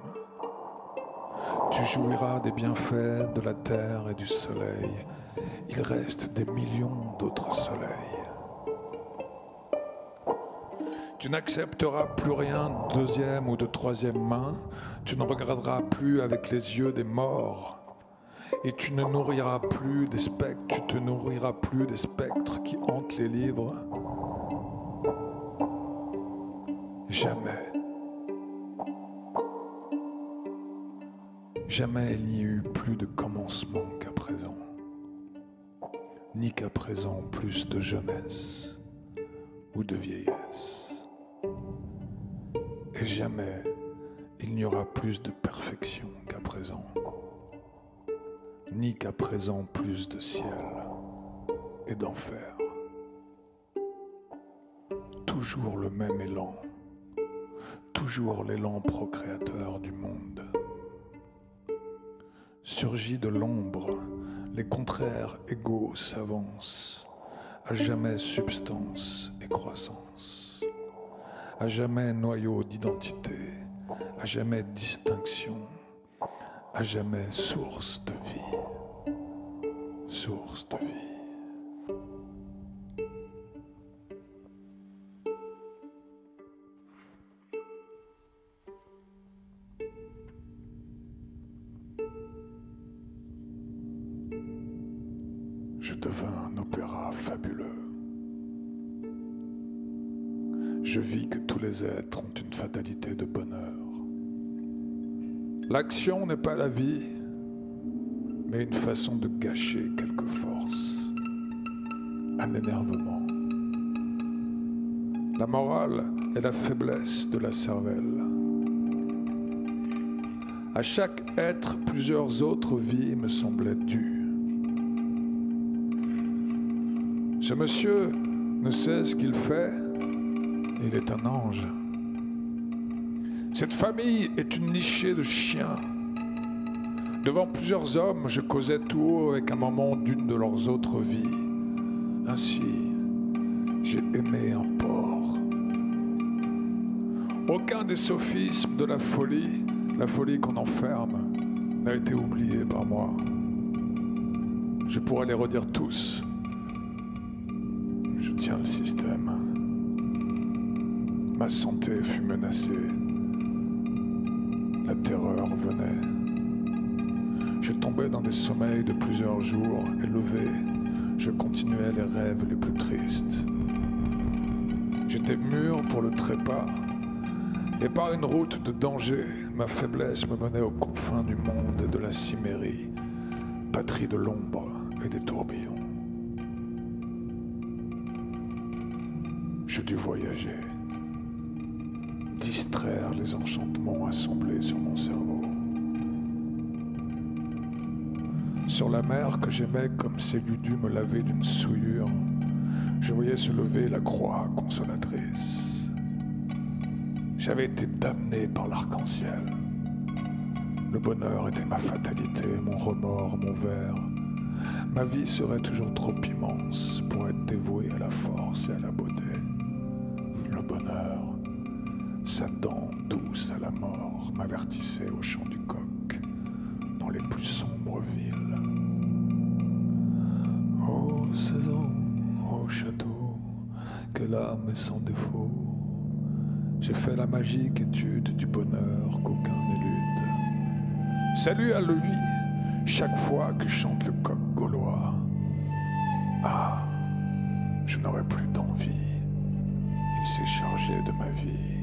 Tu jouiras des bienfaits de la terre et du soleil. Il reste des millions d'autres soleils. Tu n'accepteras plus rien de deuxième ou de troisième main. Tu ne regarderas plus avec les yeux des morts. Et tu ne nourriras plus des spectres. Tu te nourriras plus des spectres qui hantent les livres. Jamais. Jamais il n'y a eu plus de commencement qu'à présent. Ni qu'à présent plus de jeunesse ou de vieillesse. Et jamais il n'y aura plus de perfection qu'à présent. Ni qu'à présent plus de ciel et d'enfer. Toujours le même élan, toujours l'élan procréateur du monde. Surgit de l'ombre, les contraires égaux s'avancent, à jamais substance et croissance, à jamais noyau d'identité, à jamais distinction, à jamais source de vie, source de vie. Je devins un opéra fabuleux. Je vis que tous les êtres ont une fatalité de bonheur. L'action n'est pas la vie, mais une façon de gâcher quelque force, un énervement. La morale est la faiblesse de la cervelle. À chaque être, plusieurs autres vies me semblaient dues. Ce monsieur ne sait ce qu'il fait, il est un ange. Cette famille est une nichée de chiens. Devant plusieurs hommes, je causais tout haut avec un moment d'une de leurs autres vies. Ainsi, j'ai aimé un porc. Aucun des sophismes de la folie qu'on enferme, n'a été oublié par moi. Je pourrais les redire tous. Je tiens le système. Ma santé fut menacée. La terreur venait. Je tombais dans des sommeils de plusieurs jours et levé, je continuais les rêves les plus tristes. J'étais mûr pour le trépas, et par une route de danger, ma faiblesse me menait aux confins du monde et de la cimmérie, patrie de l'ombre et des tourbillons. j'ai dû voyager, distraire les enchantements assemblés sur mon cerveau. Sur la mer que j'aimais comme si elle eût dû me laver d'une souillure, je voyais se lever la croix consolatrice. J'avais été damné par l'arc-en-ciel. Le bonheur était ma fatalité, mon remords, mon verre. Ma vie serait toujours trop immense pour être dévouée à la force et à la beauté. Le bonheur, sa dent douce à la mort, m'avertissait au chant du coq, dans les plus sombres villes. Ô saison, ô château, quelle âme est sans défaut. J'ai fait la magique étude du bonheur qu'aucun n'élude. Salut à lui, chaque fois que chante le coq gaulois. Ah, je n'aurai plus d'envie, il s'est chargé de ma vie.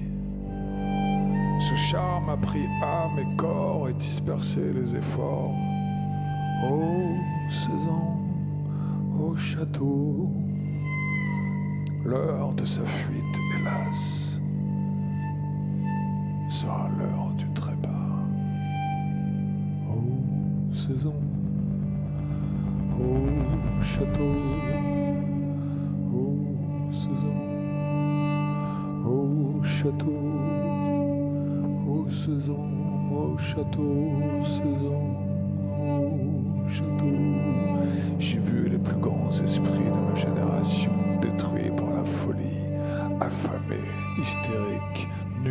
Ce charme a pris âme et corps et dispersé les efforts. Ô saison, ô château, l'heure de sa fuite, hélas, sera l'heure du trépas. Ô saison, ô château, ô saison, ô château, ô saison, ô château, saison, ô château. J'ai vu les plus grands esprits de ma génération détruits par la folie, affamés, hystériques, nus.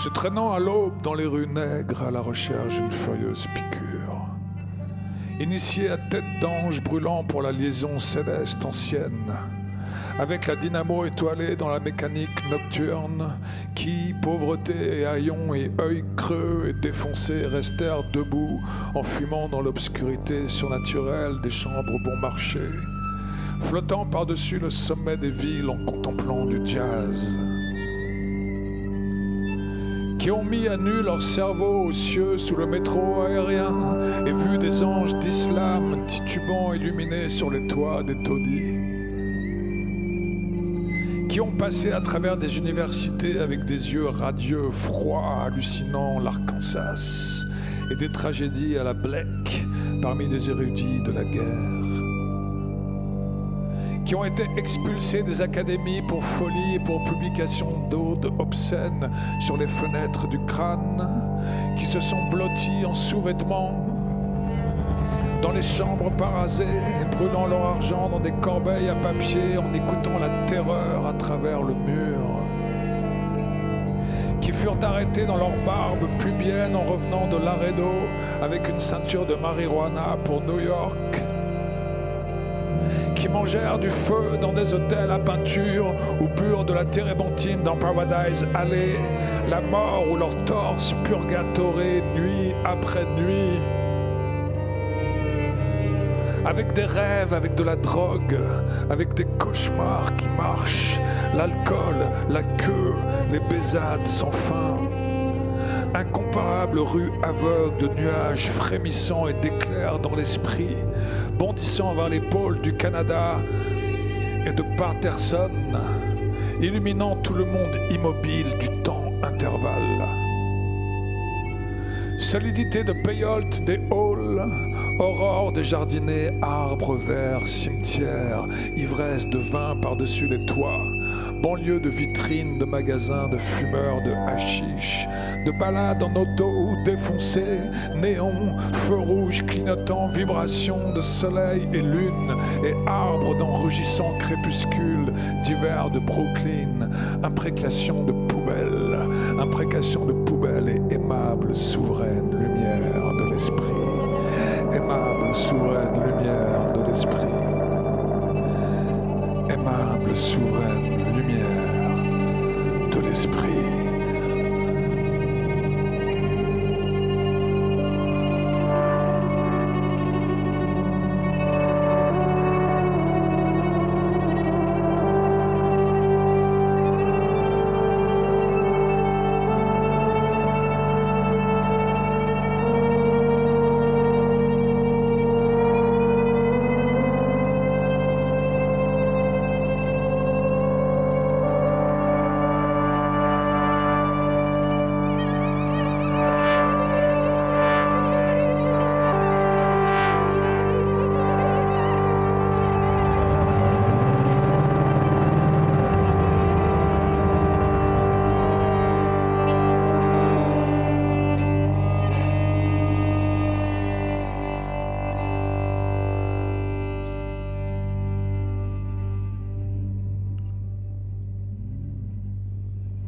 Se traînant à l'aube dans les rues nègres à la recherche d'une furieuse piqûre. Initié à tête d'ange brûlant pour la liaison céleste ancienne, avec la dynamo étoilée dans la mécanique nocturne, qui, pauvreté et haillons et œil creux et défoncés, restèrent debout en fumant dans l'obscurité surnaturelle des chambres bon marché, flottant par-dessus le sommet des villes en contemplant du jazz. Qui ont mis à nu leur cerveau aux cieux sous le métro aérien et vu des anges d'islam titubant illuminés sur les toits des taudis. Qui ont passé à travers des universités avec des yeux radieux, froids, hallucinant l'Arkansas et des tragédies à la Blake parmi des érudits de la guerre. Qui ont été expulsés des académies pour folie et pour publication d'odes obscènes sur les fenêtres du crâne, qui se sont blottis en sous-vêtements dans les chambres parasées et brûlant leur argent dans des corbeilles à papier en écoutant la terreur à travers le mur, qui furent arrêtés dans leur barbe pubienne en revenant de Laredo avec une ceinture de marijuana pour New York, qui mangèrent du feu dans des hôtels à peinture ou burent de la térébenthine dans Paradise Alley, la mort ou leur torse purgatoré nuit après nuit, avec des rêves, avec de la drogue, avec des cauchemars qui marchent, l'alcool, la queue, les baisades sans fin. Incomparable rue aveugle de nuages frémissants et d'éclairs dans l'esprit, bondissant vers les pôles du Canada et de Patterson, illuminant tout le monde immobile du temps intervalle. Solidité de Payolt des halls, aurore des jardiniers, arbres verts, cimetières, ivresse de vin par-dessus les toits, banlieue de vitrines, de magasins, de fumeurs, de hashish, de balades en auto défoncées, néons, feux rouges clignotants, vibrations de soleil et lune, et arbres dans rugissant crépuscule, d'hiver de Brooklyn, imprécation de poubelles, et aimable souveraine lumière de l'esprit, aimable souveraine lumière de l'esprit, aimable souveraine lumière de l'esprit.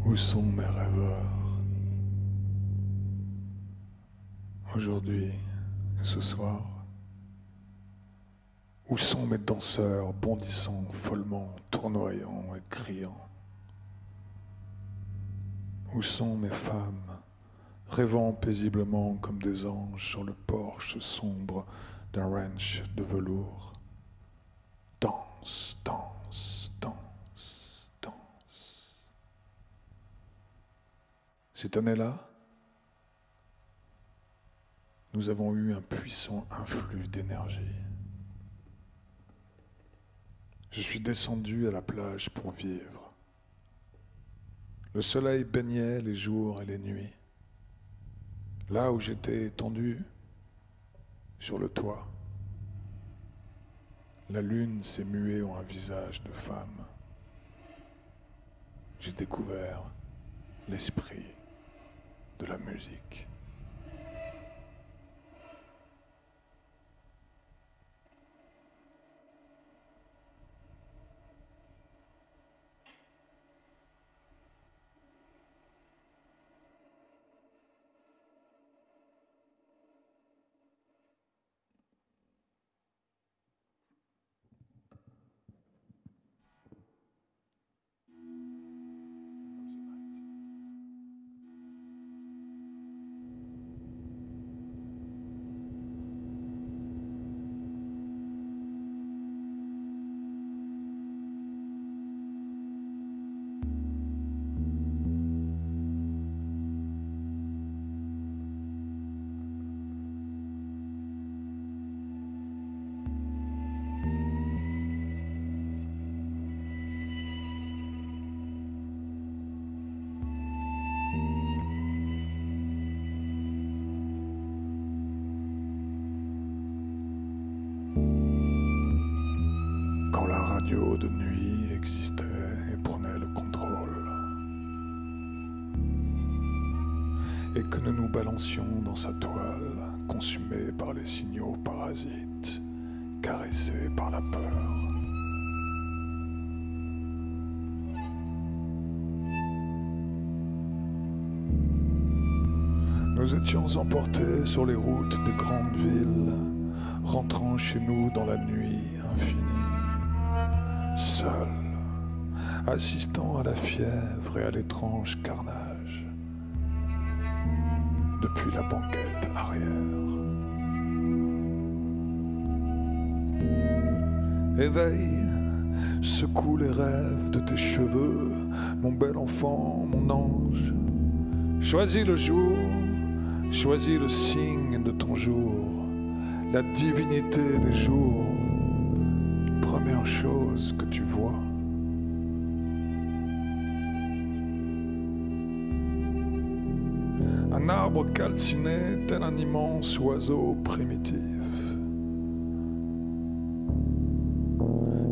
Où sont mes rêveurs? Aujourd'hui et ce soir, où sont mes danseurs bondissant follement, tournoyant et criant? Où sont mes femmes rêvant paisiblement comme des anges sur le porche sombre d'un ranch de velours? Danse, danse, danse, danse. Cette année-là, nous avons eu un puissant influx d'énergie. Je suis descendu à la plage pour vivre. Le soleil baignait les jours et les nuits. Là où j'étais étendu, sur le toit, la lune s'est muée en un visage de femme. J'ai découvert l'esprit de la musique. Quand la radio de nuit existait et prenait le contrôle, et que nous nous balancions dans sa toile, consumés par les signaux parasites, caressés par la peur. Nous étions emportés sur les routes des grandes villes, rentrant chez nous dans la nuit infinie. Seul, assistant à la fièvre et à l'étrange carnage, depuis la banquette arrière. Éveille, secoue les rêves de tes cheveux, mon bel enfant, mon ange. Choisis le jour, choisis le signe de ton jour, la divinité des jours. Première chose que tu vois. Un arbre calciné tel un immense oiseau primitif.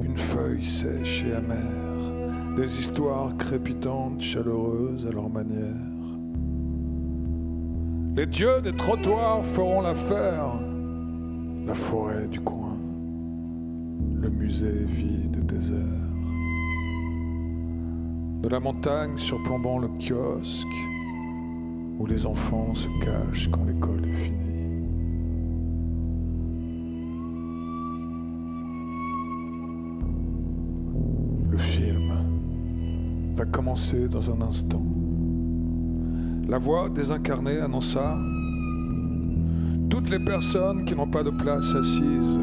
Une feuille sèche et amère, des histoires crépitantes, chaleureuses à leur manière. Les dieux des trottoirs feront l'affaire, la forêt du coin. Le musée vide et désert. De la montagne surplombant le kiosque, où les enfants se cachent quand l'école est finie. Le film va commencer dans un instant. La voix désincarnée annonça « Toutes les personnes qui n'ont pas de place assise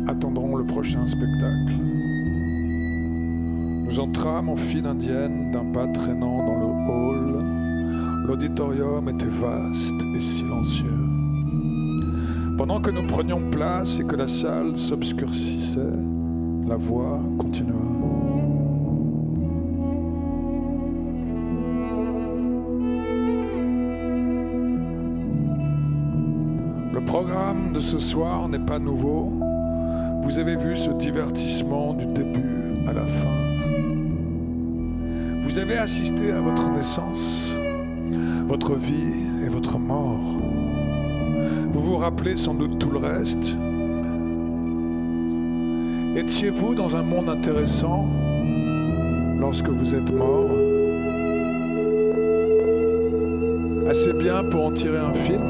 attendront le prochain spectacle. » Nous entrâmes en file indienne d'un pas traînant dans le hall. L'auditorium était vaste et silencieux. Pendant que nous prenions place et que la salle s'obscurcissait, la voix continua. Le programme de ce soir n'est pas nouveau. Vous avez vu ce divertissement du début à la fin. Vous avez assisté à votre naissance, votre vie et votre mort. Vous vous rappelez sans doute tout le reste. Étiez-vous dans un monde intéressant lorsque vous êtes mort. Assez bien pour en tirer un film.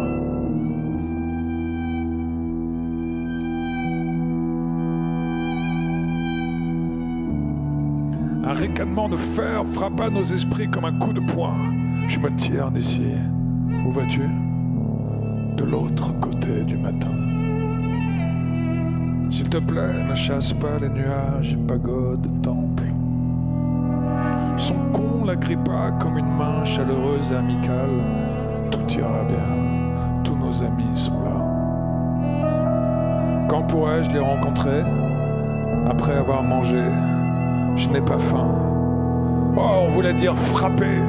Un ricanement de fer frappa nos esprits comme un coup de poing. Je me tire d'ici. Où vas-tu? De l'autre côté du matin. S'il te plaît, ne chasse pas les nuages, pagodes, temples. Son con l'agrippa comme une main chaleureuse et amicale. Tout ira bien, tous nos amis sont là. Quand pourrais-je les rencontrer? Après avoir mangé, je n'ai pas faim. Oh, on voulait dire frapper.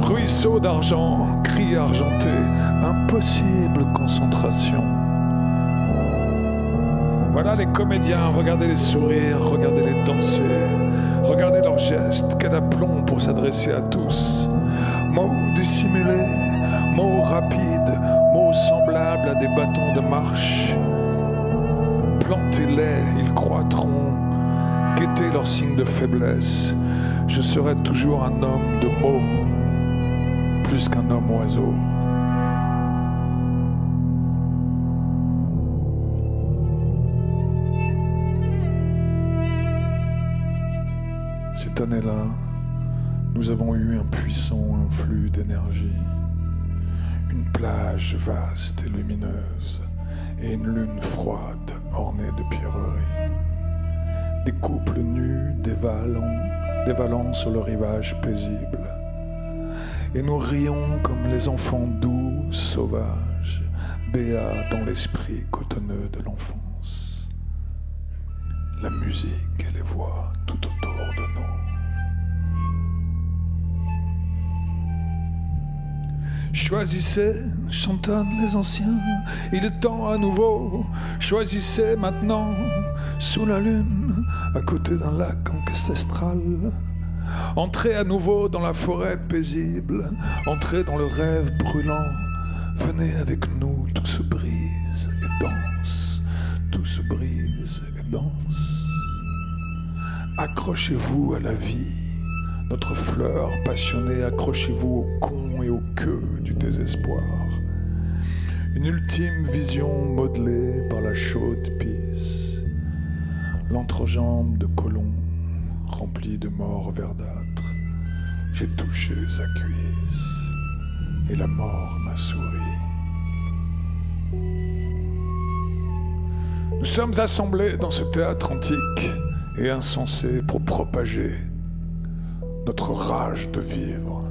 Ruisseau d'argent, cri argenté, impossible concentration. Voilà les comédiens, regardez les sourires, regardez-les danser, regardez leurs gestes, quel aplomb pour s'adresser à tous. Mots dissimulés, mots rapides, mots semblables à des bâtons de marche. Plantez-les, ils croîtront, guettez leurs signes de faiblesse. Je serai toujours un homme de mots, plus qu'un homme oiseau. Cette année-là, nous avons eu un puissant influx d'énergie, une plage vaste et lumineuse et une lune froide ornée de pierreries. Des couples nus dévalant sur le rivage paisible. Et nous rions comme les enfants doux, sauvages, béats dans l'esprit cotonneux de l'enfance. La musique et les voix tout autour de nous. Choisissez, chantonnent les anciens, il est temps à nouveau. Choisissez maintenant, sous la lune, à côté d'un lac ancestral. Entrez à nouveau dans la forêt paisible, entrez dans le rêve brûlant. Venez avec nous, tout se brise et danse, tout se brise et danse. Accrochez-vous à la vie, notre fleur passionnée, accrochez-vous au con et aux queues du désespoir. Une ultime vision modelée par la chaude pisse, l'entrejambe de colon remplie de morts verdâtres. J'ai touché sa cuisse et la mort m'a souri. Nous sommes assemblés dans ce théâtre antique et insensé pour propager notre rage de vivre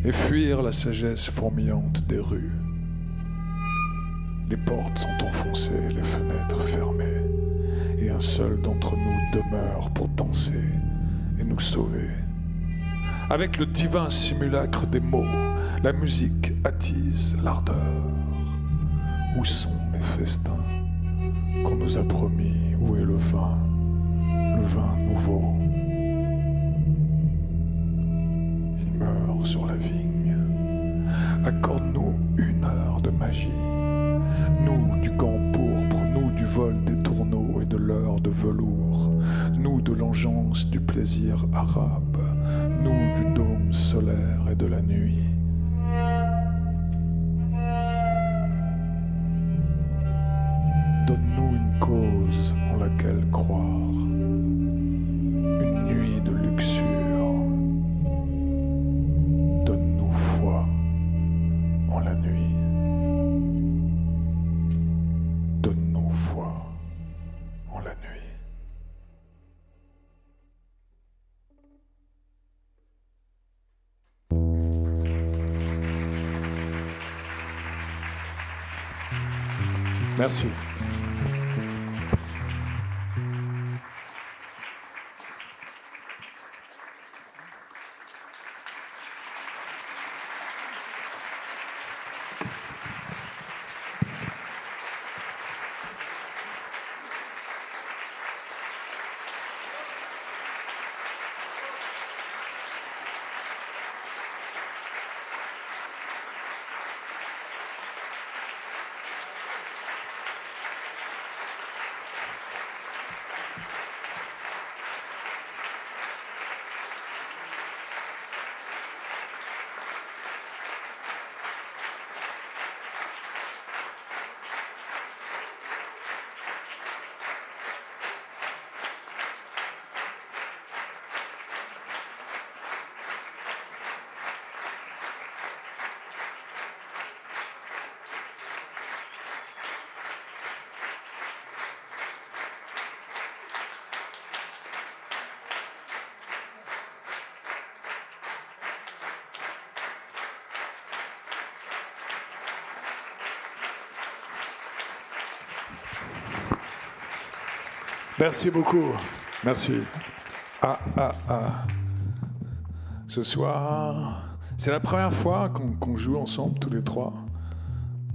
et fuir la sagesse fourmillante des rues. Les portes sont enfoncées, les fenêtres fermées, et un seul d'entre nous demeure pour danser et nous sauver. Avec le divin simulacre des mots, la musique attise l'ardeur. Où sont les festins qu'on nous a promis? Où est le vin nouveau? Il meurt sur la vigne. Accorde-nous 1 heure de magie. Nous du gant pourpre, nous du vol des tourneaux et de l'heure de velours, nous de l'engeance du plaisir arabe, nous du dôme solaire et de la nuit. Donne-nous une cause en laquelle croire, une nuit de luxure. Donne-nous foi en la nuit. Donne-nous foi en la nuit. Merci. Merci beaucoup. Merci. Ce soir, c'est la première fois qu'on joue ensemble tous les trois.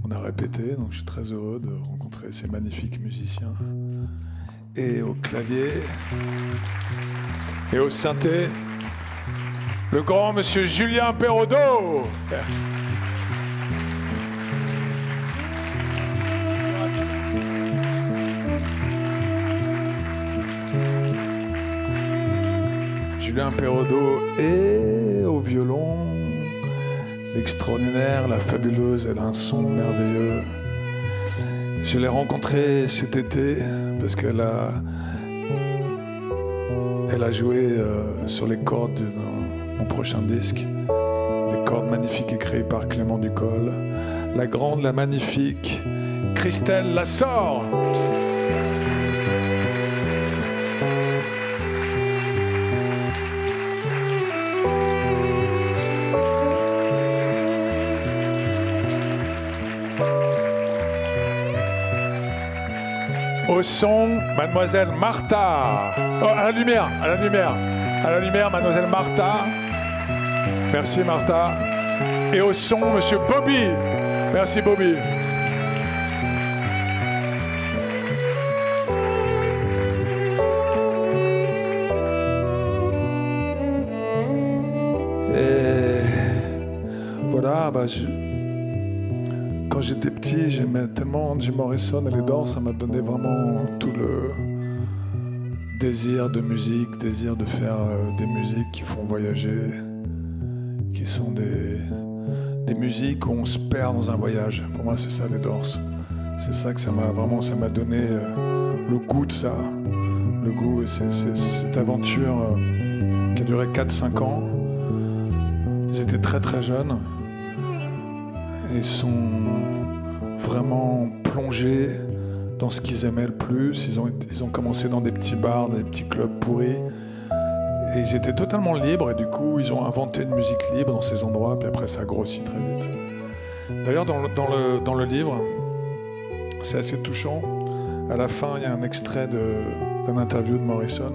On a répété, donc je suis très heureux de rencontrer ces magnifiques musiciens. Et au clavier et au synthé, le grand monsieur Julien Perraudot. Julien Perraudot et au violon, l'extraordinaire, la fabuleuse, elle a un son merveilleux. Je l'ai rencontrée cet été parce qu'elle a joué sur les cordes de mon prochain disque, des cordes magnifiques écrites par Clément Ducol, la grande, la magnifique Christelle Lassor. Au son, mademoiselle Martha. Oh, à la lumière, à la lumière. À la lumière, mademoiselle Martha. Merci Martha. Et au son, monsieur Bobby. Merci Bobby. Et voilà, quand j'étais petit, j'aimais tellement Jim Morrison et les Doors, ça m'a donné vraiment tout le désir de musique, désir de faire des musiques qui font voyager, qui sont des musiques où on se perd dans un voyage. Pour moi, c'est ça les Doors. C'est ça que ça m'a donné le goût de ça, le goût. Et c'est cette aventure qui a duré 4-5 ans. Ils étaient très très jeunes. Ils sont vraiment plongés dans ce qu'ils aimaient le plus. Ils ont commencé dans des petits bars, des petits clubs pourris. Et ils étaient totalement libres. Et du coup, ils ont inventé une musique libre dans ces endroits. Puis après, ça a grossi très vite. D'ailleurs, dans le livre, c'est assez touchant. À la fin, il y a un extrait d'un interview de Morrison.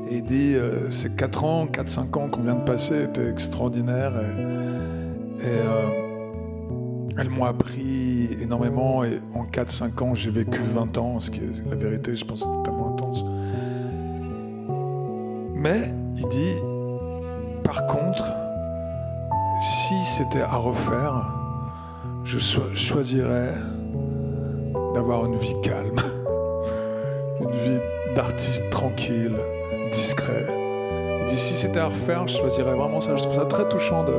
Et il dit ces 4-5 ans qu'on vient de passer étaient extraordinaires. Elles m'ont appris énormément et en 4-5 ans, j'ai vécu 20 ans, ce qui est la vérité, je pense que c'est tellement intense. Mais, il dit, par contre, si c'était à refaire, je choisirais d'avoir une vie calme, une vie d'artiste tranquille, discret. Il dit, si c'était à refaire, je choisirais vraiment ça. Je trouve ça très touchant de...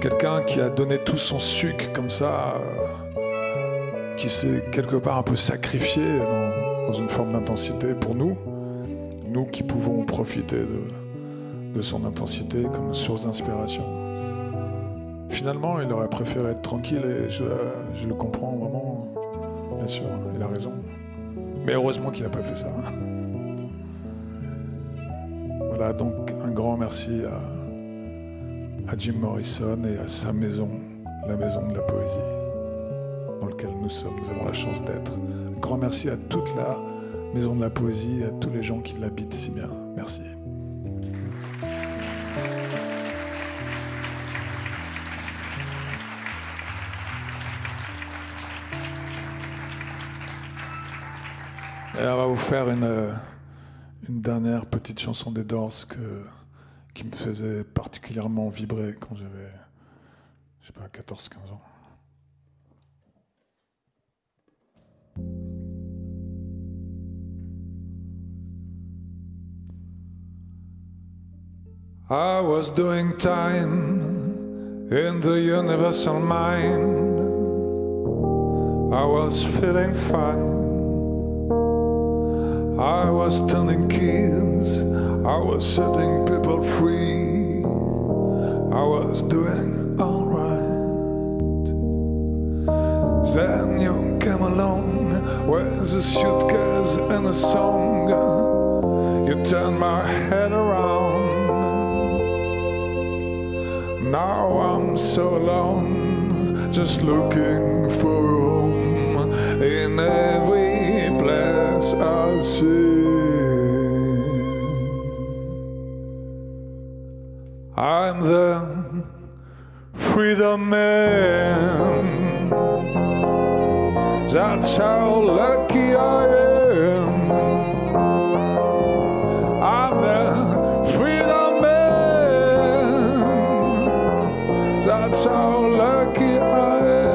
Quelqu'un qui a donné tout son sucre comme ça, qui s'est quelque part un peu sacrifié dans une forme d'intensité pour nous qui pouvons profiter de son intensité comme source d'inspiration. Finalement, il aurait préféré être tranquille et je le comprends vraiment, bien sûr, il a raison. Mais heureusement qu'il n'a pas fait ça. Voilà, donc un grand merci à Jim Morrison et à sa maison, la maison de la poésie, dans laquelle nous avons la chance d'être. Un grand merci à toute la maison de la poésie et à tous les gens qui l'habitent si bien. Merci. Et on va vous faire une dernière petite chanson des Doors qui me faisait particulièrement vibrer quand j'avais, je sais pas, 14-15 ans. I was doing time in the universal mind. I was feeling fine. I was turning keys. I was setting people free. I was doing alright. Then you came along with a suitcase and a song. You turned my head around. Now I'm so alone, just looking for a home in every place I see. I'm the freedom man. That's how lucky I am. I'm the freedom man. That's how lucky I am.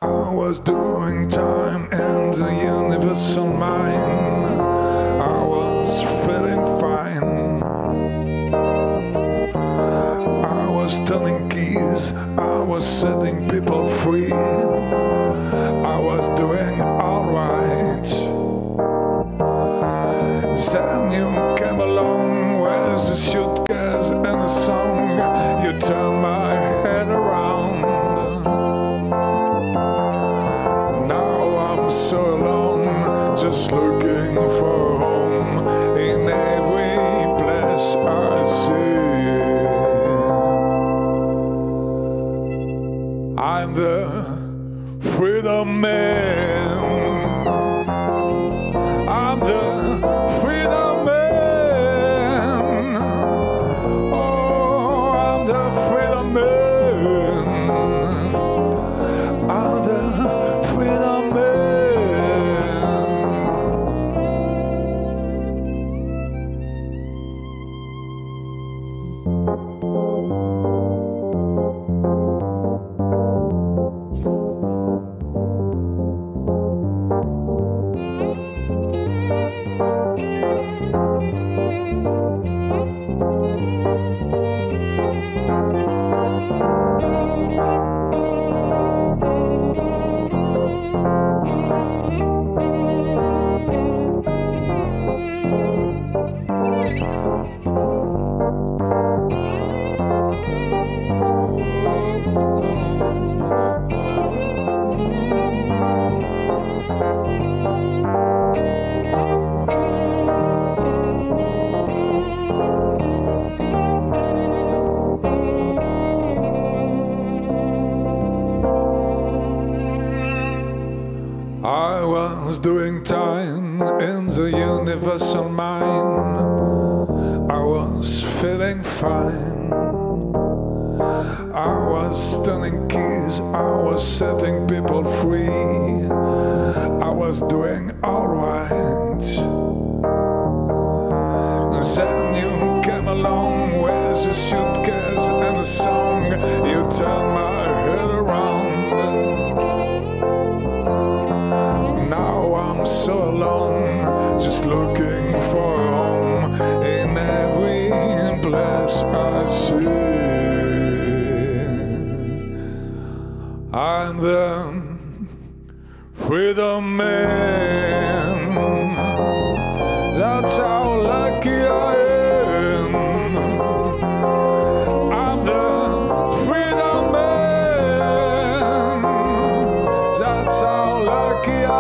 I was doing time in the universal mind. I was feeling fine. I was turning keys. I was setting people free. I was doing alright. Then you came along with a suitcase and a song. You turned my head around. So alone, just looking for home in every place I see. I'm the freedom man. I'm the freedom man. Oh, I'm the freedom man. I'm the freedom man. I was doing time in the universal mind. I was feeling fine. I was turning keys. I was setting people free. I was doing alright. Then you came along with a suitcase and a song. You turned my head around. Now I'm so alone, just looking for home in every place I see. I'm the freedom man. That's how lucky I am. I'm the freedom man. That's how lucky I am.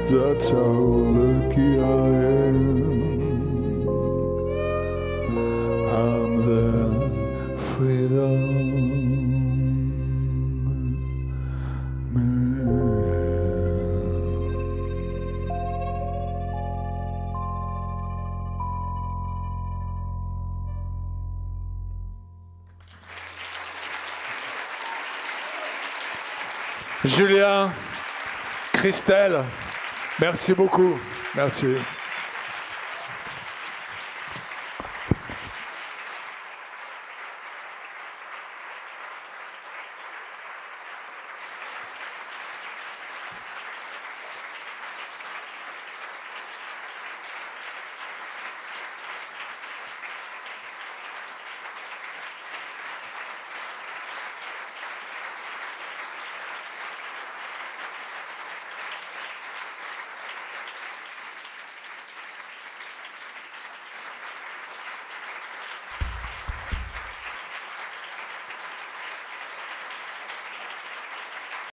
That's how lucky I am. I'm the freedom man. Julien, Christelle, merci beaucoup. Merci.